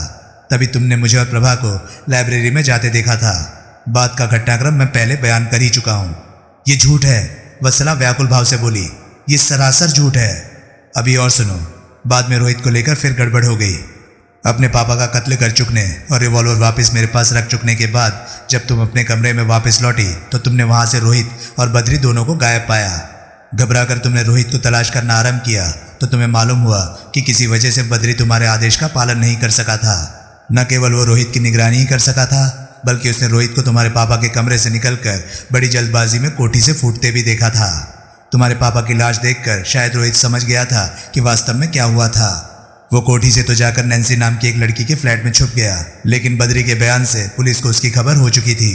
तभी तुमने मुझे और प्रभा को लाइब्रेरी में जाते देखा था। बात का घटनाक्रम मैं पहले बयान कर ही चुका हूँ। ये झूठ है, वत्सला व्याकुल भाव से बोली। ये सरासर झूठ है। अभी और सुनो। बाद में रोहित को लेकर फिर गड़बड़ हो गई। अपने पापा का कत्ल कर चुकने और रिवॉल्वर वापस मेरे पास रख चुकने के बाद जब तुम अपने कमरे में वापस लौटी तो तुमने वहां से रोहित और बद्री दोनों को गायब पाया। घबरा कर तुमने रोहित को तलाश करना आरंभ किया तो तुम्हें मालूम हुआ कि किसी वजह से बद्री तुम्हारे आदेश का पालन नहीं कर सका था। न केवल वो रोहित की निगरानी ही कर सका था, बल्कि उसने रोहित को तुम्हारे पापा के कमरे से निकलकर बड़ी जल्दबाजी में कोठी से फूटते भी देखा था। तुम्हारे पापा की लाश देखकर शायद रोहित समझ गया था कि वास्तव में क्या हुआ था। वो कोठी से तो जाकर नैन्सी नाम की एक लड़की के फ्लैट में छुप गया, लेकिन बद्री के बयान से पुलिस को उसकी खबर हो चुकी थी।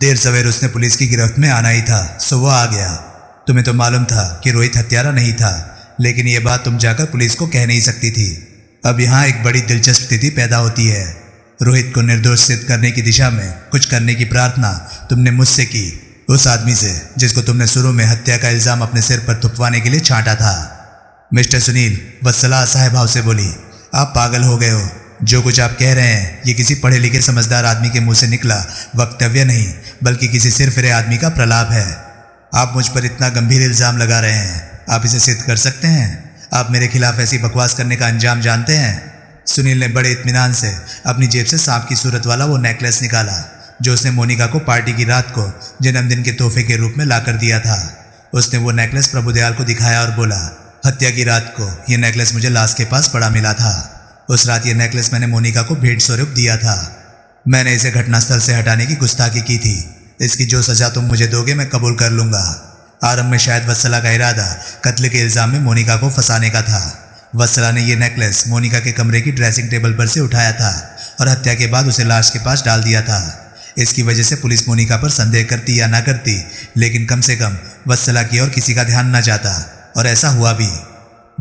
देर सवेर उसने पुलिस की गिरफ्त में आना ही था, सो वो आ गया। तुम्हें तो मालूम था कि रोहित हत्यारा नहीं था, लेकिन ये बात तुम जाकर पुलिस को कह नहीं सकती थी। अब यहाँ एक बड़ी दिलचस्प स्थिति पैदा होती है। रोहित को निर्दोष सिद्ध करने की दिशा में कुछ करने की प्रार्थना तुमने मुझसे की, उस आदमी से जिसको तुमने शुरू में हत्या का इल्जाम अपने सिर पर थुपवाने के लिए छांटा था। मिस्टर सुनील, वत्सला असहाय भाव से बोली, आप पागल हो गए हो। जो कुछ आप कह रहे हैं ये किसी पढ़े लिखे समझदार आदमी के मुंह से निकला वक्तव्य नहीं, बल्कि किसी सिर फिरे आदमी का प्रलाप है। आप मुझ पर इतना गंभीर इल्जाम लगा रहे हैं, आप इसे सिद्ध कर सकते हैं? आप मेरे खिलाफ ऐसी बकवास करने का अंजाम जानते हैं? सुनील ने बड़े इत्मीनान से अपनी जेब से सांप की सूरत वाला वो नेकलेस निकाला जो उसने मोनिका को पार्टी की रात को जन्मदिन के तोहफे के रूप में लाकर दिया था। उसने वो नेकलेस प्रभुदयाल को दिखाया और बोला, हत्या की रात को ये नेकलेस मुझे लाश के पास पड़ा मिला था। उस रात ये नेकलेस मैंने मोनिका को भेंट स्वरूप दिया था। मैंने इसे घटनास्थल से हटाने की गुस्ताखी की थी। इसकी जो सजा तुम मुझे दोगे मैं कबूल कर लूँगा। आरंभ में शायद वत्सला का इरादा कत्ल के इल्ज़ाम में मोनिका को फंसाने का था। वत्सला ने यह नेकलेस मोनिका के कमरे की ड्रेसिंग टेबल पर से उठाया था और हत्या के बाद उसे लाश के पास डाल दिया था। इसकी वजह से पुलिस मोनिका पर संदेह करती या ना करती, लेकिन कम से कम वत्सला की ओर किसी का ध्यान न जाता, और ऐसा हुआ भी।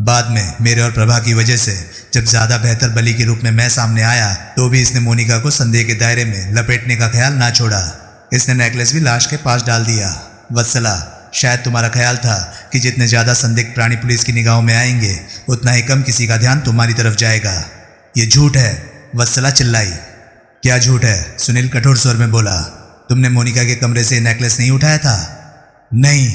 बाद में मेरे और प्रभा की वजह से जब ज़्यादा बेहतर बलि के रूप में मैं सामने आया तो भी इसने मोनिका को संदेह के दायरे में लपेटने का ख्याल ना छोड़ा। इसने नेकलेस भी लाश के पास डाल दिया। वत्सला, शायद तुम्हारा ख्याल था कि जितने ज़्यादा संदिग्ध प्राणी पुलिस की निगाहों में आएंगे उतना ही कम किसी का ध्यान तुम्हारी तरफ जाएगा। ये झूठ है, वत्सला चिल्लाई। क्या झूठ है? सुनील कठोर स्वर में बोला। तुमने मोनिका के कमरे से नेकलेस नहीं उठाया था? नहीं।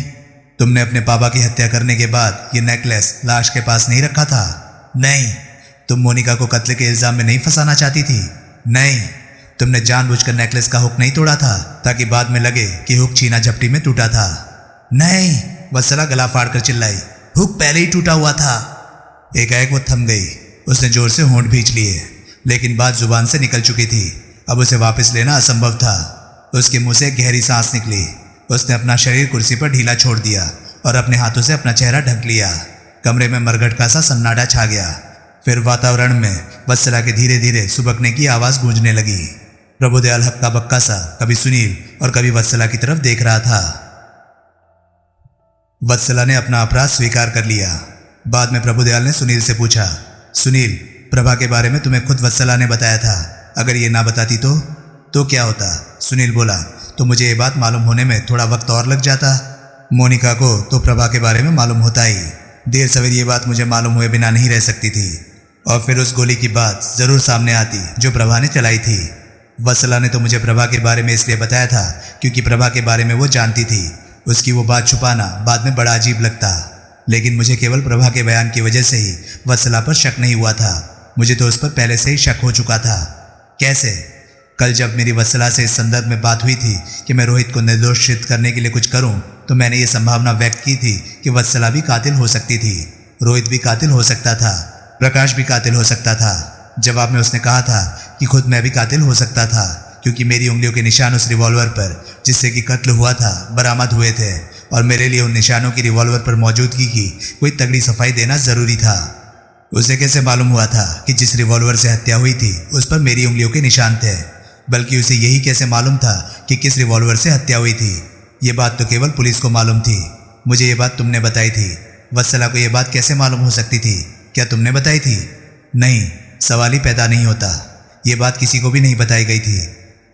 तुमने अपने पापा की हत्या करने के बाद ये नेकलेस लाश के पास नहीं रखा था? नहीं। तुम मोनिका को कत्ल के इल्जाम में नहीं फंसाना चाहती थी? नहीं। तुमने जानबूझकर नेकलेस का हुक नहीं तोड़ा था ताकि बाद में लगे कि हुक छीना झपटी में टूटा था? नहीं। वत्सला गला फाड़कर चिल्लाई, हुक पहले ही टूटा हुआ था। एकाएक वो थम गई। उसने जोर से होंठ भींच लिए, लेकिन बात जुबान से निकल चुकी थी। अब उसे वापस लेना असंभव था। उसके मुंह से एक गहरी सांस निकली। उसने अपना शरीर कुर्सी पर ढीला छोड़ दिया और अपने हाथों से अपना चेहरा ढक लिया। कमरे में मरघट का सा सन्नाटा छा गया। फिर वातावरण में वत्सला के धीरे धीरे सुबकने की आवाज़ गूंजने लगी। प्रभुदयाल हक्का बक्का सा कभी सुनील और कभी वत्सला की तरफ देख रहा था। वत्सला ने अपना अपराध स्वीकार कर लिया। बाद में प्रभुदयाल ने सुनील से पूछा, सुनील, प्रभा के बारे में तुम्हें खुद वत्सला ने बताया था। अगर ये ना बताती तो क्या होता? सुनील बोला, तो मुझे ये बात मालूम होने में थोड़ा वक्त और लग जाता। मोनिका को तो प्रभा के बारे में मालूम होता ही। देर सवेर ये बात मुझे मालूम हुए बिना नहीं रह सकती थी, और फिर उस गोली की बात ज़रूर सामने आती जो प्रभा ने चलाई थी। वत्सला ने तो मुझे प्रभा के बारे में इसलिए बताया था क्योंकि प्रभा के बारे में वो जानती थी। उसकी वो बात छुपाना बाद में बड़ा अजीब लगता, लेकिन मुझे केवल प्रभा के बयान की वजह से ही वत्सला पर शक नहीं हुआ था। मुझे तो उस पर पहले से ही शक हो चुका था। कैसे? कल जब मेरी वत्सला से इस संदर्भ में बात हुई थी कि मैं रोहित को निर्दोष सिद्ध करने के लिए कुछ करूं, तो मैंने ये संभावना व्यक्त की थी कि वत्सला भी कातिल हो सकती थी, रोहित भी कातिल हो सकता था, प्रकाश भी कातिल हो सकता था। जवाब में उसने कहा था कि खुद मैं भी कातिल हो सकता था, क्योंकि मेरी उंगलियों के निशान उस रिवॉल्वर पर जिससे कि कत्ल हुआ था बरामद हुए थे, और मेरे लिए उन निशानों की रिवॉल्वर पर मौजूदगी की कोई तगड़ी सफाई देना जरूरी था। उसे कैसे मालूम हुआ था कि जिस रिवॉल्वर से हत्या हुई थी उस पर मेरी उंगलियों के निशान थे? बल्कि उसे यही कैसे मालूम था कि किस रिवॉल्वर से हत्या हुई थी? ये बात तो केवल पुलिस को मालूम थी। मुझे ये बात तुमने बताई थी। वत्सला को ये बात कैसे मालूम हो सकती थी? क्या तुमने बताई थी? नहीं, सवाल ही पैदा नहीं होता। ये बात किसी को भी नहीं बताई गई थी।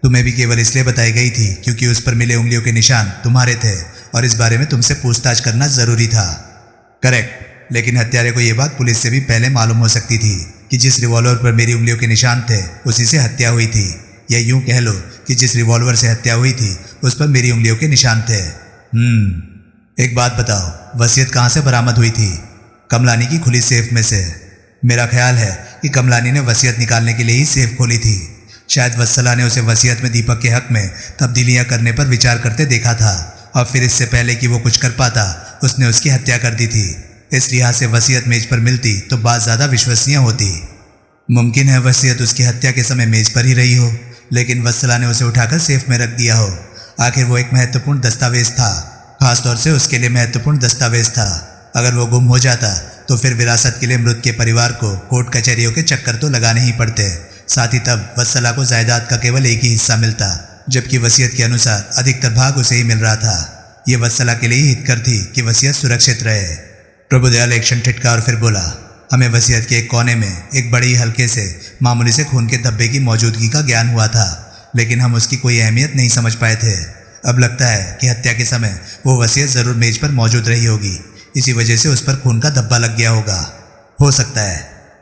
तुम्हें भी केवल इसलिए बताई गई थी क्योंकि उस पर मिले उंगलियों के निशान तुम्हारे थे और इस बारे में तुमसे पूछताछ करना जरूरी था। करेक्ट, लेकिन हत्यारे को यह बात पुलिस से भी पहले मालूम हो सकती थी कि जिस रिवॉल्वर पर मेरी उंगलियों के निशान थे उसी से हत्या हुई थी, या यूं कह लो कि जिस रिवॉल्वर से हत्या हुई थी उस पर मेरी उंगलियों के निशान थे। एक बात बताओ, वसीयत कहाँ से बरामद हुई थी? कमलानी की खुली सेफ में से। मेरा ख्याल है कि कमलानी ने वसीयत निकालने के लिए ही सेफ खोली थी। शायद वत्सला ने उसे वसीयत में दीपक के हक में तब्दीलियां करने पर विचार करते देखा था, और फिर इससे पहले कि वो कुछ कर पाता उसने उसकी हत्या कर दी थी। इस लिहाज से वसीयत मेज पर मिलती तो बात ज़्यादा विश्वसनीय होती। मुमकिन है वसीयत उसकी हत्या के समय मेज पर ही रही हो, लेकिन वत्सला ने उसे उठाकर सेफ में रख दिया हो। आखिर वो एक महत्वपूर्ण दस्तावेज था, खासतौर से उसके लिए महत्वपूर्ण दस्तावेज था। अगर वो गुम हो जाता तो फिर विरासत के लिए मृत के परिवार को कोर्ट कचहरियों के चक्कर तो लगाने ही पड़ते। साथ ही तब वत्सला को जायदाद का केवल एक ही हिस्सा मिलता, जबकि वसीयत के अनुसार अधिकतर भाग उसे ही मिल रहा था। ये वत्सला के लिए ही हितकर थी कि वसीयत सुरक्षित रहे। प्रभुदयाल एक क्षण ठिठका और फिर बोला, हमें वसीयत के एक कोने में एक बड़ी हल्के से मामूली से खून के धब्बे की मौजूदगी का ज्ञान हुआ था, लेकिन हम उसकी कोई अहमियत नहीं समझ पाए थे। अब लगता है कि हत्या के समय वो वसीयत जरूर मेज पर मौजूद रही होगी, इसी वजह से उस पर खून का धब्बा लग गया होगा। हो सकता है।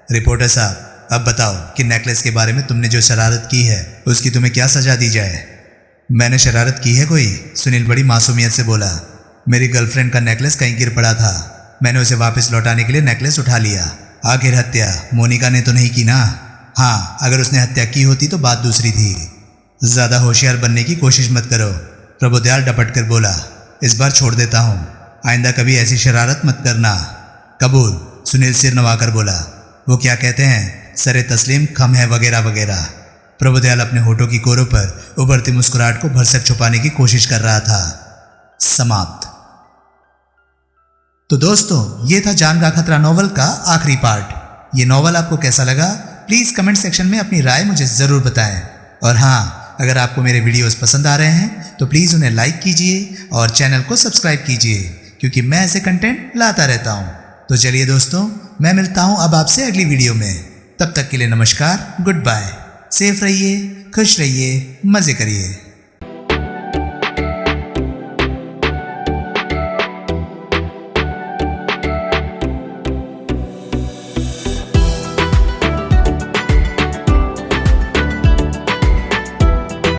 रिपोर्टर साहब, अब बताओ कि नेकलेस के बारे में तुमने जो शरारत की है उसकी तुम्हें क्या सजा दी जाए? मैंने शरारत की है कोई? सुनील बड़ी मासूमियत से बोला। मेरी गर्लफ्रेंड का नेकलेस कहीं गिर पड़ा था, मैंने उसे वापस लौटाने के लिए नेकलेस उठा लिया। आखिर हत्या मोनिका ने तो नहीं की ना? हाँ, अगर उसने हत्या की होती तो बात दूसरी थी। ज्यादा होशियार बनने की कोशिश मत करो, प्रभुदयाल डपट कर बोला। इस बार छोड़ देता हूँ, आइंदा कभी ऐसी शरारत मत करना। कबूल, सुनील सिर नवाकर बोला। वो क्या कहते हैं, सरे तस्लीम खम है वगैरह वगैरह। प्रभुदयाल अपने होठों की कोरों पर उभरती मुस्कुराहट को भरसक छुपाने की कोशिश कर रहा था। समाप्त। तो दोस्तों, ये था जान का खतरा नॉवल का आखिरी पार्ट। ये नॉवल आपको कैसा लगा प्लीज कमेंट सेक्शन में अपनी राय मुझे जरूर बताएं। और हाँ, अगर आपको मेरे वीडियोस पसंद आ रहे हैं तो प्लीज उन्हें लाइक कीजिए और चैनल को सब्सक्राइब कीजिए, क्योंकि मैं ऐसे कंटेंट लाता रहता हूं। तो चलिए दोस्तों, मैं मिलता हूं अब आपसे अगली वीडियो में। तब तक के लिए नमस्कार, गुड बाय, सेफ रहिए, खुश रहिए, मजे करिए।